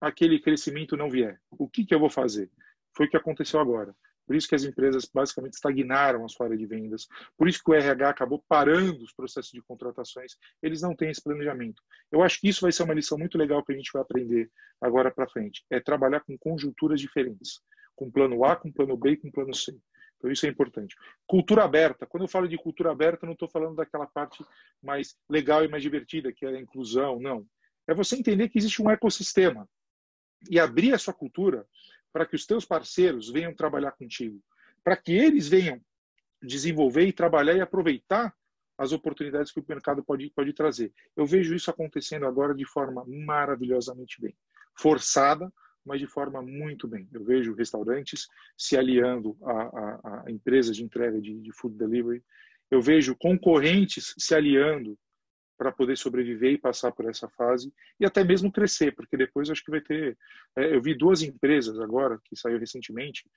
aquele crescimento não vier? O que eu vou fazer? Foi o que aconteceu agora. Por isso que as empresas basicamente estagnaram a sua área de vendas. Por isso que o RH acabou parando os processos de contratações. Eles não têm esse planejamento. Eu acho que isso vai ser uma lição muito legal que a gente vai aprender agora para frente. É trabalhar com conjunturas diferentes. Com plano A, com plano B e com plano C. Então isso é importante. Cultura aberta. Quando eu falo de cultura aberta, eu não estou falando daquela parte mais legal e mais divertida, que é a inclusão. Não. É você entender que existe um ecossistema. E abrir a sua cultura para que os teus parceiros venham trabalhar contigo, para que eles venham desenvolver e trabalhar e aproveitar as oportunidades que o mercado pode trazer. Eu vejo isso acontecendo agora de forma maravilhosamente bem. Forçada, mas de forma muito bem. Eu vejo restaurantes se aliando a empresas de entrega de food delivery. Eu vejo concorrentes se aliando para poder sobreviver e passar por essa fase e até mesmo crescer, porque depois acho que vai ter... eu vi 2 empresas agora, que saiu recentemente,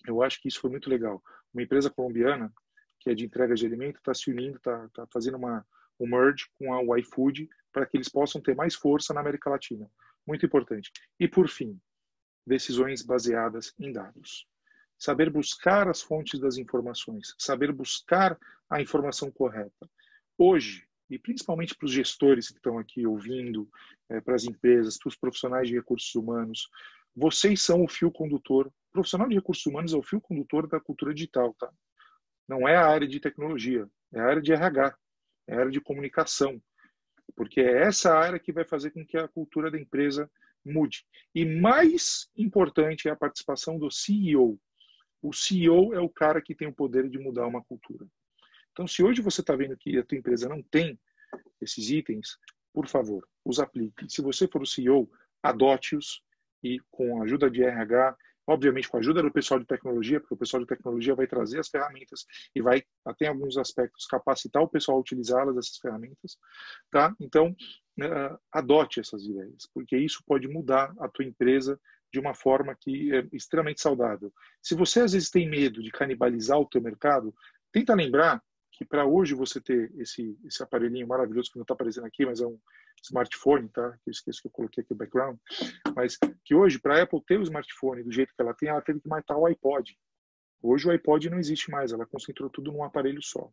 eu acho que isso foi muito legal. Uma empresa colombiana, que é de entrega de alimento, está se unindo, está fazendo um merge com o iFood para que eles possam ter mais força na América Latina. Muito importante. E, por fim, decisões baseadas em dados. Saber buscar as fontes das informações, saber buscar a informação correta. Hoje, e principalmente para os gestores que estão aqui ouvindo, para as empresas, para os profissionais de recursos humanos, vocês são o fio condutor. O profissional de recursos humanos é o fio condutor da cultura digital, tá? Não é a área de tecnologia, é a área de RH, é a área de comunicação, porque é essa área que vai fazer com que a cultura da empresa mude. E mais importante é a participação do CEO. O CEO é o cara que tem o poder de mudar uma cultura. Então, se hoje você está vendo que a tua empresa não tem esses itens, por favor, os aplique. Se você for o CEO, adote-os e com a ajuda de RH, obviamente com a ajuda do pessoal de tecnologia, porque o pessoal de tecnologia vai trazer as ferramentas e vai, até em alguns aspectos, capacitar o pessoal a utilizá-las, essas ferramentas. Tá? Então, adote essas ideias, porque isso pode mudar a tua empresa de uma forma que é extremamente saudável. Se você, às vezes, tem medo de canibalizar o teu mercado, tenta lembrar que para hoje você ter esse aparelhinho maravilhoso que não está aparecendo aqui, mas é um smartphone, tá? Eu esqueço que eu coloquei aqui o background, mas que hoje, para a Apple ter o smartphone do jeito que ela tem, ela teve que matar o iPod. Hoje o iPod não existe mais, ela concentrou tudo num aparelho só.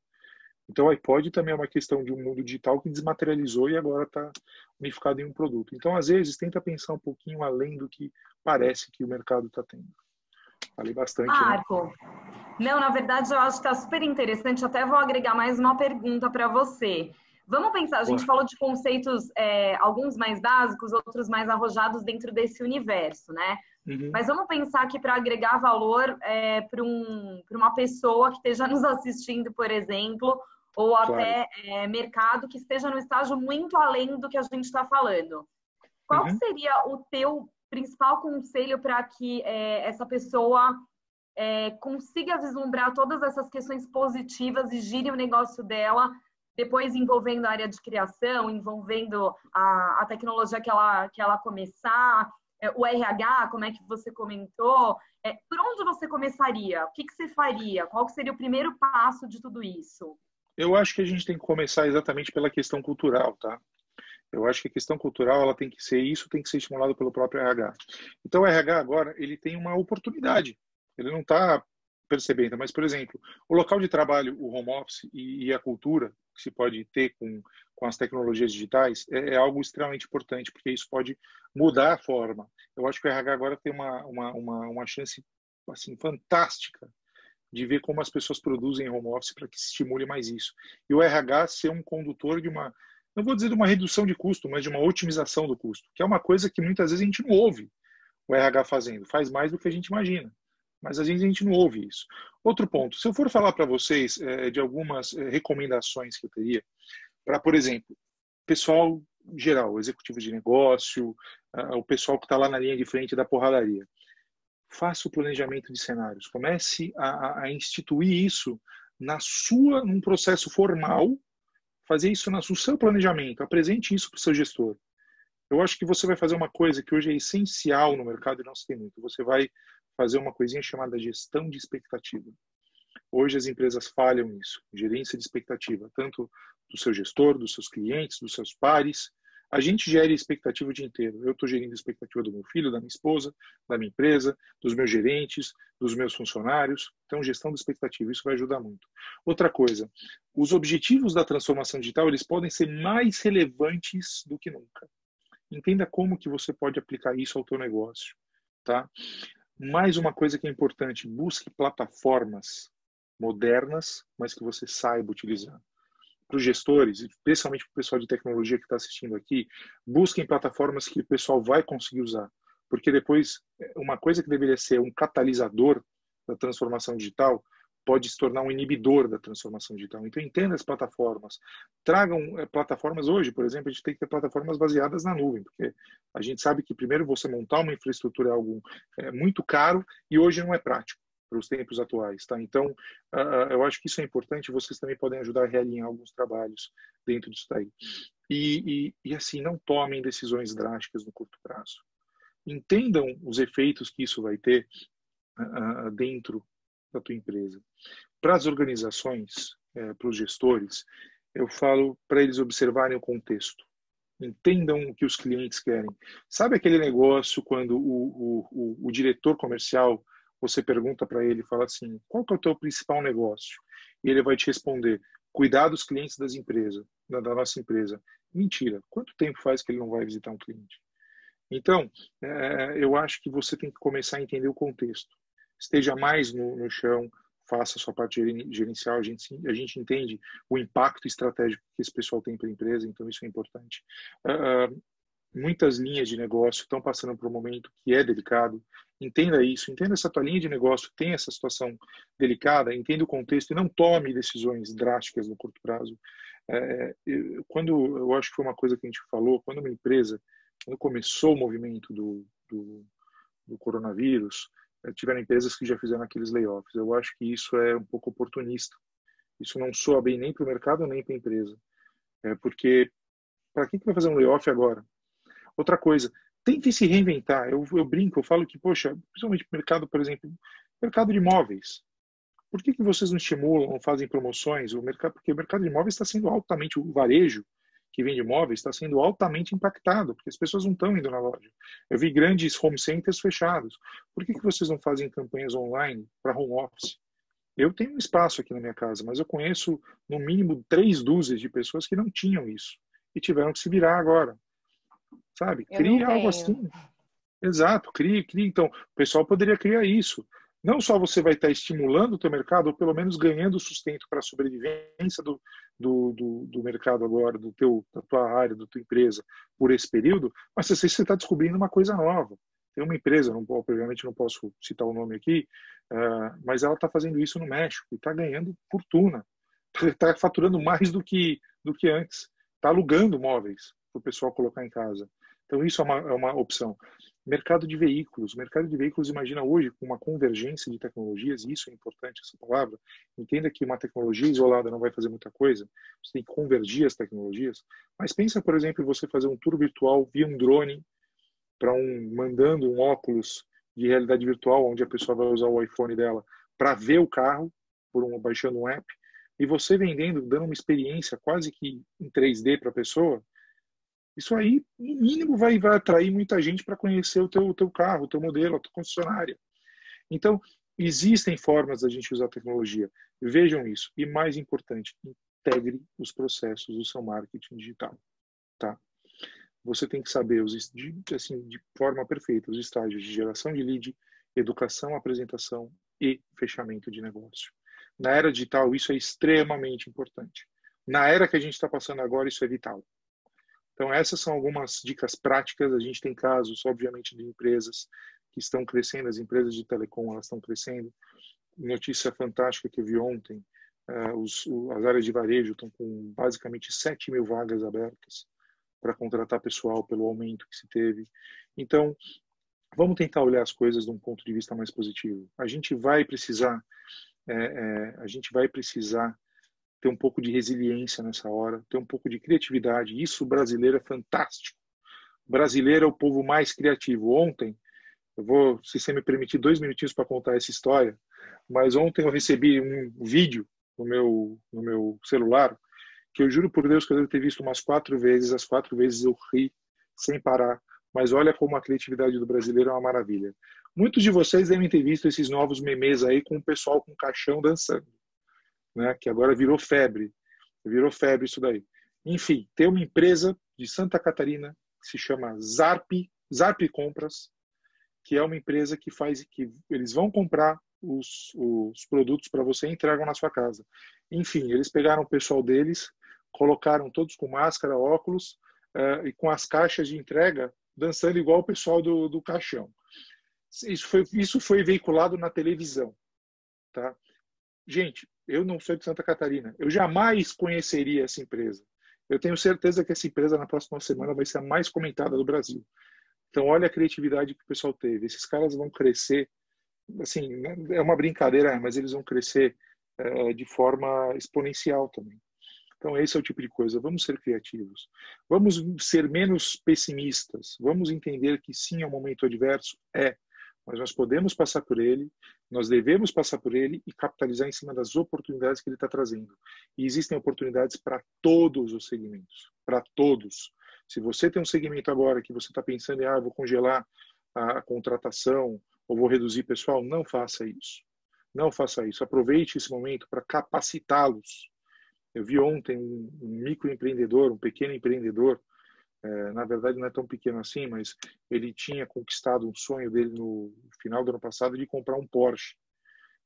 Então o iPod também é uma questão de um mundo digital que desmaterializou e agora está unificado em um produto. Então, às vezes, tenta pensar um pouquinho além do que parece que o mercado está tendo. Falei bastante, Marco, né? Não, na verdade, eu acho que está super interessante. Até vou agregar mais uma pergunta para você. Vamos pensar, a gente falou de conceitos, alguns mais básicos, outros mais arrojados dentro desse universo, né? Uhum. Mas vamos pensar aqui para agregar valor para uma pessoa que esteja nos assistindo, por exemplo, ou até mercado que esteja no estágio muito além do que a gente está falando. Qual seria o teu principal conselho para que essa pessoa consiga vislumbrar todas essas questões positivas e gire o negócio dela, depois envolvendo a área de criação, envolvendo a tecnologia que ela começar, o RH, como é que você comentou, por onde você começaria? O que você faria? Qual seria o primeiro passo de tudo isso? Eu acho que a gente tem que começar exatamente pela questão cultural, tá? Eu acho que a questão cultural, ela tem que ser isso, tem que ser estimulado pelo próprio RH. Então o RH agora, ele tem uma oportunidade. Ele não está percebendo, mas, por exemplo, o local de trabalho, o home office e a cultura que se pode ter com as tecnologias digitais é algo extremamente importante, porque isso pode mudar a forma. Eu acho que o RH agora tem uma chance assim, fantástica de ver como as pessoas produzem home office para que se estimule mais isso. E o RH ser um condutor de uma, não vou dizer de uma redução de custo, mas de uma otimização do custo, que é uma coisa que muitas vezes a gente não ouve o RH fazendo. Faz mais do que a gente imagina. Mas às vezes a gente não ouve isso. Outro ponto, se eu for falar para vocês de algumas recomendações que eu teria, para, por exemplo, pessoal geral, executivo de negócio, o pessoal que está lá na linha de frente da porradaria, faça o planejamento de cenários. Comece a instituir isso num processo formal, fazer isso no seu planejamento, apresente isso para o seu gestor. Eu acho que você vai fazer uma coisa que hoje é essencial no mercado e não se tem muito. Você vai fazer uma coisinha chamada gestão de expectativa. Hoje as empresas falham nisso, gerência de expectativa, tanto do seu gestor, dos seus clientes, dos seus pares. A gente gera expectativa o dia inteiro. Eu estou gerindo a expectativa do meu filho, da minha esposa, da minha empresa, dos meus gerentes, dos meus funcionários. Então, gestão de expectativa, isso vai ajudar muito. Outra coisa, os objetivos da transformação digital, eles podem ser mais relevantes do que nunca. Entenda como que você pode aplicar isso ao teu negócio, tá? Mais uma coisa que é importante, busque plataformas modernas, mas que você saiba utilizar. Para os gestores, especialmente para o pessoal de tecnologia que está assistindo aqui, busquem plataformas que o pessoal vai conseguir usar. Porque depois, uma coisa que deveria ser um catalisador da transformação digital pode se tornar um inibidor da transformação digital. Então, entenda as plataformas. Tragam plataformas hoje, por exemplo, a gente tem que ter plataformas baseadas na nuvem, porque a gente sabe que primeiro você montar uma infraestrutura é algo muito caro e hoje não é prático para os tempos atuais. Tá? Então, eu acho que isso é importante. Vocês também podem ajudar a realinhar alguns trabalhos dentro disso daí. E assim, não tomem decisões drásticas no curto prazo. Entendam os efeitos que isso vai ter dentro da tua empresa. Para as organizações, para os gestores, eu falo para eles observarem o contexto. Entendam o que os clientes querem. Sabe aquele negócio quando o diretor comercial, você pergunta para ele, fala assim, qual que é o teu principal negócio? E ele vai te responder, cuidar dos clientes das empresas, da nossa empresa. Mentira. Quanto tempo faz que ele não vai visitar um cliente? Então, eu acho que você tem que começar a entender o contexto. Esteja mais no chão, faça a sua parte gerencial. A gente entende o impacto estratégico que esse pessoal tem para a empresa, então isso é importante. Muitas linhas de negócio estão passando por um momento que é delicado. Entenda isso, entenda essa tua linha de negócio, tem essa situação delicada, entenda o contexto e não tome decisões drásticas no curto prazo. Eu acho que foi uma coisa que a gente falou, quando começou o movimento do coronavírus, tiveram empresas que já fizeram aqueles layoffs. Eu acho que isso é um pouco oportunista. Isso não soa bem nem para o mercado, nem para a empresa. Porque, para que vai fazer um layoff agora? Outra coisa, tente se reinventar. Eu brinco, eu falo que, poxa, principalmente o mercado, por exemplo, mercado de imóveis. Por que vocês não estimulam, não fazem promoções? Porque o mercado de imóveis está sendo altamente, o varejo que vende imóveis está sendo altamente impactado, porque as pessoas não estão indo na loja. Eu vi grandes home centers fechados. Por que vocês não fazem campanhas online para home office? Eu tenho um espaço aqui na minha casa, mas eu conheço no mínimo 3 dúzias de pessoas que não tinham isso e tiveram que se virar agora. Sabe? Crie algo assim. Exato, crie. Então, o pessoal poderia criar isso. Não só você vai estar estimulando o teu mercado, ou pelo menos ganhando sustento para a sobrevivência do mercado agora, da tua área, da tua empresa, por esse período, mas você está descobrindo uma coisa nova. Tem uma empresa, obviamente não posso citar o nome aqui, mas ela está fazendo isso no México e está ganhando fortuna. Está faturando mais do que antes. Está alugando móveis para o pessoal colocar em casa. Então, isso é uma opção. Mercado de veículos. Mercado de veículos, imagina hoje, com uma convergência de tecnologias, e isso é importante, essa palavra. Entenda que uma tecnologia isolada não vai fazer muita coisa. Você tem que convergir as tecnologias. Mas pensa, por exemplo, em você fazer um tour virtual via um drone, mandando um óculos de realidade virtual, onde a pessoa vai usar o iPhone dela para ver o carro, baixando um app, e você vendendo, dando uma experiência quase que em 3D para a pessoa. Isso aí, no mínimo, vai atrair muita gente para conhecer o teu carro, o teu modelo, a tua concessionária. Então, existem formas da gente usar a tecnologia. Vejam isso. E mais importante, integre os processos do seu marketing digital. Tá? Você tem que saber, de forma perfeita, os estágios de geração de lead, educação, apresentação e fechamento de negócio. Na era digital, isso é extremamente importante. Na era que a gente está passando agora, isso é vital. Então, essas são algumas dicas práticas. A gente tem casos, obviamente, de empresas que estão crescendo, as empresas de telecom, elas estão crescendo. Notícia fantástica que eu vi ontem, as áreas de varejo estão com basicamente 7 mil vagas abertas para contratar pessoal pelo aumento que se teve. Então, vamos tentar olhar as coisas de um ponto de vista mais positivo. A gente vai precisar ter um pouco de resiliência nessa hora, ter um pouco de criatividade. Isso, o brasileiro é fantástico. O brasileiro é o povo mais criativo. Ontem, se você me permitir 2 minutinhos para contar essa história, mas ontem eu recebi um vídeo no meu celular, que eu juro por Deus que eu devo ter visto umas 4 vezes. As 4 vezes eu ri sem parar. Mas olha como a criatividade do brasileiro é uma maravilha. Muitos de vocês devem ter visto esses novos memes aí com o pessoal com caixão dançando. Né, que agora virou febre isso daí. Enfim, tem uma empresa de Santa Catarina que se chama Zarp Compras, que é uma empresa que eles vão comprar os produtos para você e entregam na sua casa. Enfim, eles pegaram o pessoal deles, colocaram todos com máscara, óculos e com as caixas de entrega dançando igual o pessoal do caixão. Isso foi veiculado na televisão, tá? Gente, eu não sou de Santa Catarina. Eu jamais conheceria essa empresa. Eu tenho certeza que essa empresa, na próxima semana, vai ser a mais comentada do Brasil. Então, olha a criatividade que o pessoal teve. Esses caras vão crescer, assim, é uma brincadeira, mas eles vão crescer de forma exponencial também. Então, esse é o tipo de coisa. Vamos ser criativos. Vamos ser menos pessimistas. Vamos entender que sim, é um momento adverso. Mas nós podemos passar por ele, nós devemos passar por ele e capitalizar em cima das oportunidades que ele está trazendo. E existem oportunidades para todos os segmentos. Para todos. Se você tem um segmento agora que você está pensando em, vou congelar a contratação ou vou reduzir pessoal, não faça isso. Não faça isso. Aproveite esse momento para capacitá-los. Eu vi ontem um microempreendedor, um pequeno empreendedor, na verdade não é tão pequeno assim, mas ele tinha conquistado um sonho dele no final do ano passado de comprar um Porsche.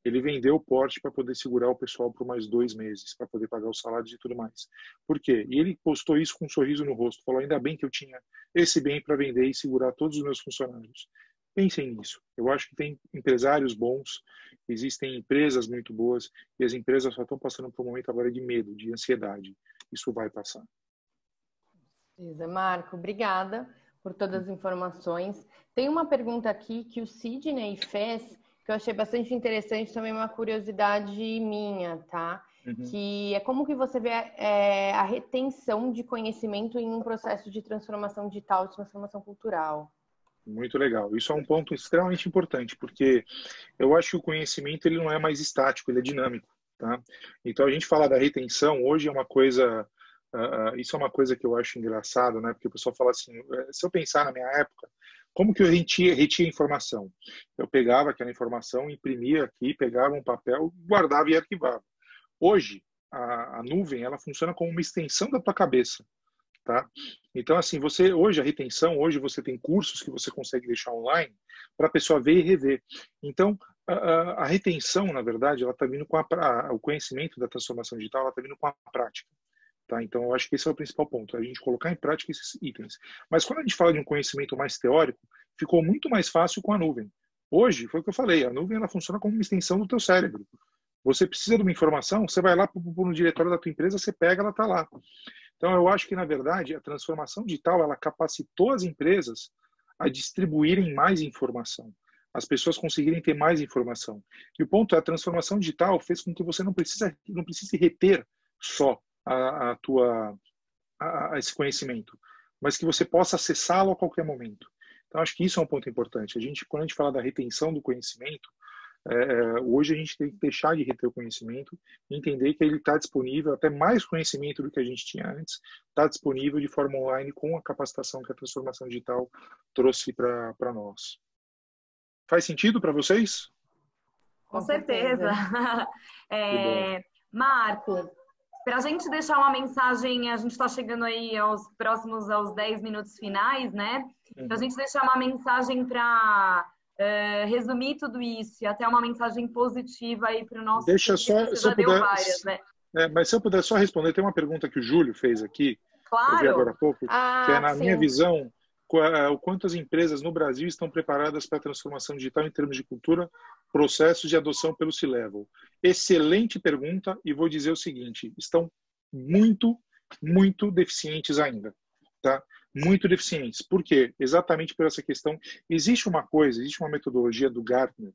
Ele vendeu o Porsche para poder segurar o pessoal por mais 2 meses, para poder pagar os salários e tudo mais. Por quê? E ele postou isso com um sorriso no rosto. Falou, ainda bem que eu tinha esse bem para vender e segurar todos os meus funcionários. Pensem nisso. Eu acho que tem empresários bons, existem empresas muito boas e as empresas só estão passando por um momento agora de medo, de ansiedade. Isso vai passar. Marco, obrigada por todas as informações. Tem uma pergunta aqui que o Sidney fez, que eu achei bastante interessante, também uma curiosidade minha, tá? Que é como que você vê a retenção de conhecimento em um processo de transformação digital, de transformação cultural. Muito legal. Isso é um ponto extremamente importante, porque eu acho que o conhecimento ele não é mais estático, ele é dinâmico, tá? Então, a gente falar da retenção hoje é uma coisa... isso é uma coisa que eu acho engraçado, né? Porque o pessoal fala assim, se eu pensar na minha época, como que eu retia informação? Eu pegava aquela informação, imprimia aqui, pegava um papel, guardava e arquivava. Hoje, a nuvem, ela funciona como uma extensão da tua cabeça, tá? Então, assim, hoje a retenção, hoje você tem cursos que você consegue deixar online para a pessoa ver e rever. Então, a retenção, na verdade, ela está vindo com o conhecimento da transformação digital, ela está vindo com a prática. Tá? Então, eu acho que esse é o principal ponto, a gente colocar em prática esses itens. Mas quando a gente fala de um conhecimento mais teórico, ficou muito mais fácil com a nuvem. Hoje, foi o que eu falei, a nuvem ela funciona como uma extensão do teu cérebro. Você precisa de uma informação, você vai lá no diretório da tua empresa, você pega, ela está lá. Então, eu acho que, na verdade, a transformação digital, ela capacitou as empresas a distribuírem mais informação. As pessoas conseguirem ter mais informação. E o ponto é, a transformação digital fez com que você não precise reter só esse conhecimento, mas que você possa acessá-lo a qualquer momento. Então, acho que isso é um ponto importante. Quando a gente fala da retenção do conhecimento, hoje a gente tem que deixar de reter o conhecimento e entender que ele está disponível, até mais conhecimento do que a gente tinha antes, está disponível de forma online com a capacitação que a transformação digital trouxe para nós. Faz sentido para vocês? Com certeza. Marco, para a gente deixar uma mensagem, a gente está chegando aí aos 10 minutos finais, né? Para a gente deixar uma mensagem para resumir tudo isso e até uma mensagem positiva aí para o nosso... Deixa só, se eu puder, várias, né? Mas se eu puder só responder, tem uma pergunta que o Júlio fez aqui, claro. Eu vi agora há pouco, que é, na minha visão, o quanto as empresas no Brasil estão preparadas para a transformação digital em termos de cultura, processos de adoção pelo C-Level. Excelente pergunta, e vou dizer o seguinte, estão muito, muito deficientes ainda, tá? Muito deficientes. Por quê? Exatamente por essa questão. Existe uma metodologia do Gartner,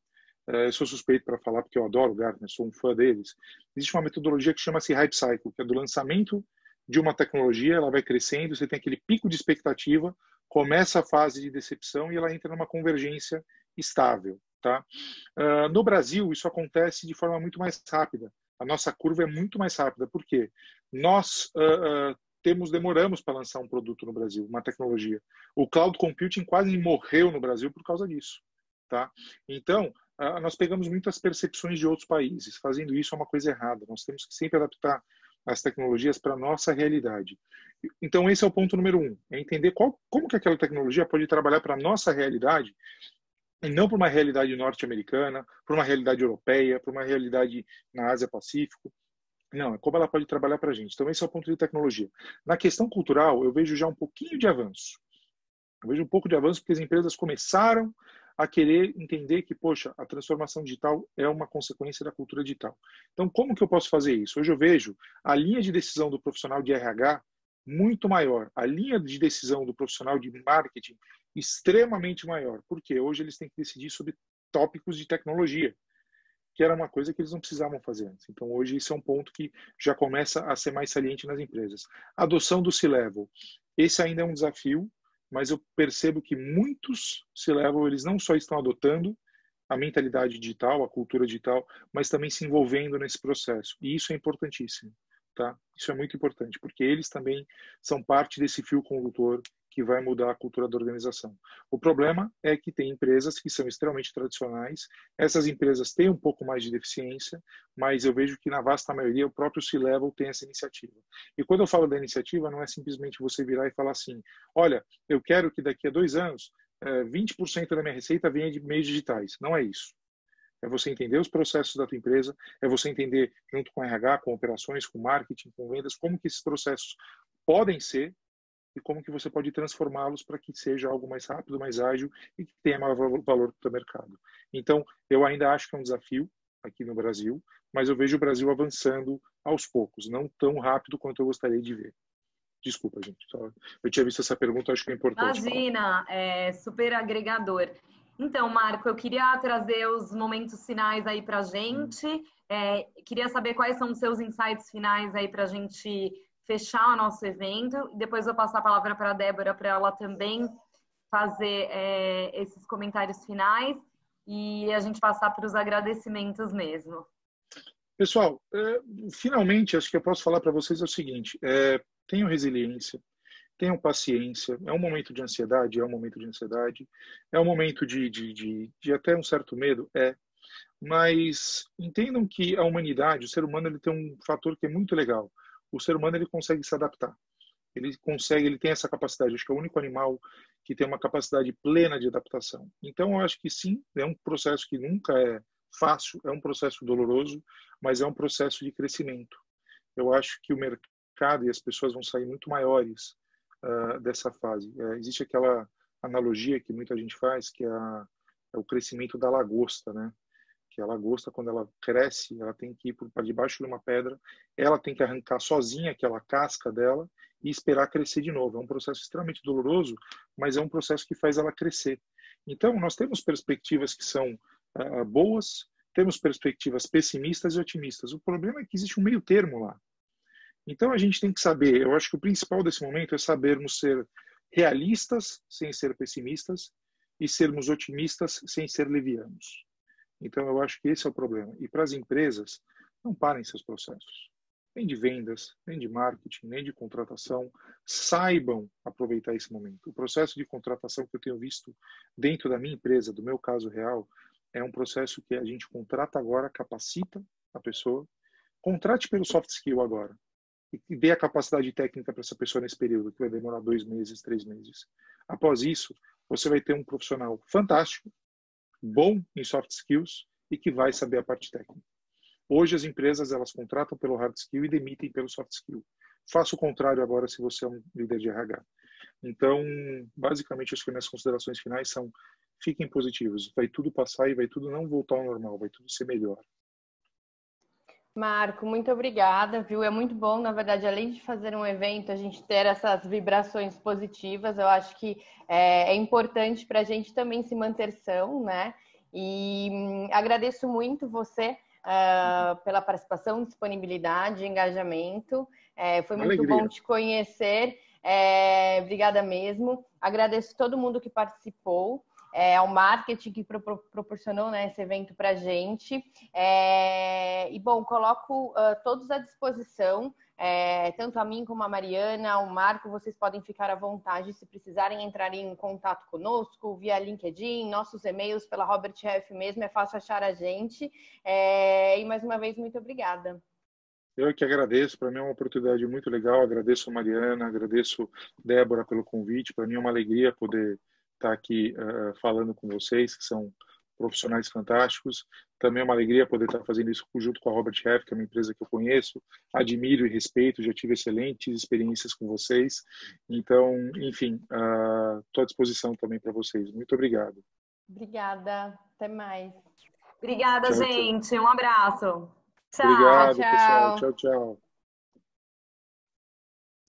eu sou suspeito para falar porque eu adoro o Gartner, sou um fã deles. Existe uma metodologia que chama-se Hype Cycle, que é do lançamento de uma tecnologia, ela vai crescendo, você tem aquele pico de expectativa, começa a fase de decepção e ela entra numa convergência estável. Tá? No Brasil, isso acontece de forma muito mais rápida. A nossa curva é muito mais rápida. Por quê? Nós demoramos para lançar um produto no Brasil, uma tecnologia. O cloud computing quase morreu no Brasil por causa disso. Tá? Então, nós pegamos muitas percepções de outros países. Fazendo isso é uma coisa errada. Nós temos que sempre adaptar as tecnologias para a nossa realidade. Então, esse é o ponto número 1. É entender como que aquela tecnologia pode trabalhar para a nossa realidade e não para uma realidade norte-americana, para uma realidade europeia, para uma realidade na Ásia-Pacífico. Não, é como ela pode trabalhar para a gente. Então, esse é o ponto de tecnologia. Na questão cultural, eu vejo já um pouquinho de avanço. Eu vejo um pouco de avanço porque as empresas começaram a querer entender que, poxa, a transformação digital é uma consequência da cultura digital. Então, como que eu posso fazer isso? Hoje eu vejo a linha de decisão do profissional de RH muito maior, a linha de decisão do profissional de marketing extremamente maior, porque hoje eles têm que decidir sobre tópicos de tecnologia, que era uma coisa que eles não precisavam fazer antes. Então, hoje, isso é um ponto que já começa a ser mais saliente nas empresas. A adoção do C-Level. Esse ainda é um desafio, mas eu percebo que muitos C-Level, eles não só estão adotando a mentalidade digital, a cultura digital, mas também se envolvendo nesse processo. E isso é importantíssimo, tá? Isso é muito importante, porque eles também são parte desse fio condutor que vai mudar a cultura da organização. O problema é que tem empresas que são extremamente tradicionais, essas empresas têm um pouco mais de deficiência, mas eu vejo que na vasta maioria o próprio C-Level tem essa iniciativa. E quando eu falo da iniciativa, não é simplesmente você virar e falar assim, olha, eu quero que daqui a 2 anos 20% da minha receita venha de meios digitais. Não é isso. É você entender os processos da tua empresa, é você entender junto com RH, com operações, com marketing, com vendas, como que esses processos podem ser e como que você pode transformá-los para que seja algo mais rápido, mais ágil e que tenha maior valor para o mercado. Então, eu ainda acho que é um desafio aqui no Brasil, mas eu vejo o Brasil avançando aos poucos, não tão rápido quanto eu gostaria de ver. Desculpa, gente. Eu tinha visto essa pergunta, acho que é importante Imagina, é super agregador. Então, Marco, eu queria trazer os momentos finais aí para a gente. Queria saber quais são os seus insights finais aí para a gente fechar o nosso evento. E depois eu passo a palavra para a Débora para ela também fazer esses comentários finais e a gente passar para os agradecimentos mesmo. Pessoal, finalmente, acho que eu posso falar para vocês é o seguinte, tenham resiliência, tenham paciência, é um momento de ansiedade, é um momento de até um certo medo, mas entendam que a humanidade, o ser humano, ele tem um fator que é muito legal. O ser humano, ele consegue se adaptar. Ele tem essa capacidade. Acho que é o único animal que tem uma capacidade plena de adaptação. Então, eu acho que sim, é um processo que nunca é fácil, é um processo doloroso, mas é um processo de crescimento. Eu acho que o mercado e as pessoas vão sair muito maiores dessa fase. Existe aquela analogia que muita gente faz, que é o crescimento da lagosta, né? Que a lagosta, quando ela cresce, ela tem que ir para debaixo de uma pedra, ela tem que arrancar sozinha aquela casca dela e esperar crescer de novo. É um processo extremamente doloroso, mas é um processo que faz ela crescer. Então, nós temos perspectivas que são boas, temos perspectivas pessimistas e otimistas. O problema é que existe um meio termo lá. Então, a gente tem que saber, eu acho que o principal desse momento é sabermos ser realistas sem ser pessimistas e sermos otimistas sem ser levianos. Então, eu acho que esse é o problema. E para as empresas, não parem seus processos. Nem de vendas, nem de marketing, nem de contratação. Saibam aproveitar esse momento. O processo de contratação que eu tenho visto dentro da minha empresa, do meu caso real, é um processo que a gente contrata agora, capacita a pessoa, contrate pelo soft skill agora e dê a capacidade técnica para essa pessoa nesse período, que vai demorar 2 meses, 3 meses. Após isso, você vai ter um profissional fantástico, bom em soft skills e que vai saber a parte técnica. Hoje as empresas elas contratam pelo hard skill e demitem pelo soft skill. Faça o contrário agora se você é um líder de RH. Então, basicamente, acho que minhas considerações finais são: fiquem positivos, vai tudo passar e vai tudo não voltar ao normal, vai tudo ser melhor. Marco, muito obrigada, viu? É muito bom, na verdade, além de fazer um evento, a gente ter essas vibrações positivas. Eu acho que é importante para a gente também se manter são, né? E agradeço muito você pela participação, disponibilidade, engajamento. Foi muito Alegria. bom te conhecer. Obrigada mesmo. Agradeço todo mundo que participou. Ao marketing que proporcionou, né, esse evento para a gente. E, bom, coloco todos à disposição, tanto a mim como a Mariana, o Marco, vocês podem ficar à vontade se precisarem entrar em contato conosco via LinkedIn, nossos e-mails pela Robert Half mesmo, é fácil achar a gente. E, mais uma vez, muito obrigada. Eu que agradeço, para mim é uma oportunidade muito legal, agradeço a Mariana, agradeço a Débora pelo convite, para mim é uma alegria poder estar aqui falando com vocês, que são profissionais fantásticos. Também é uma alegria poder estar fazendo isso junto com a Robert Half, que é uma empresa que eu conheço, admiro e respeito, já tive excelentes experiências com vocês. Então, enfim, estou à disposição também para vocês. Muito obrigado. Obrigada. Até mais. Obrigada, Tchau, tchau. gente. Um abraço. Tchau. Obrigado, Tchau, pessoal. tchau. Tchau, tchau.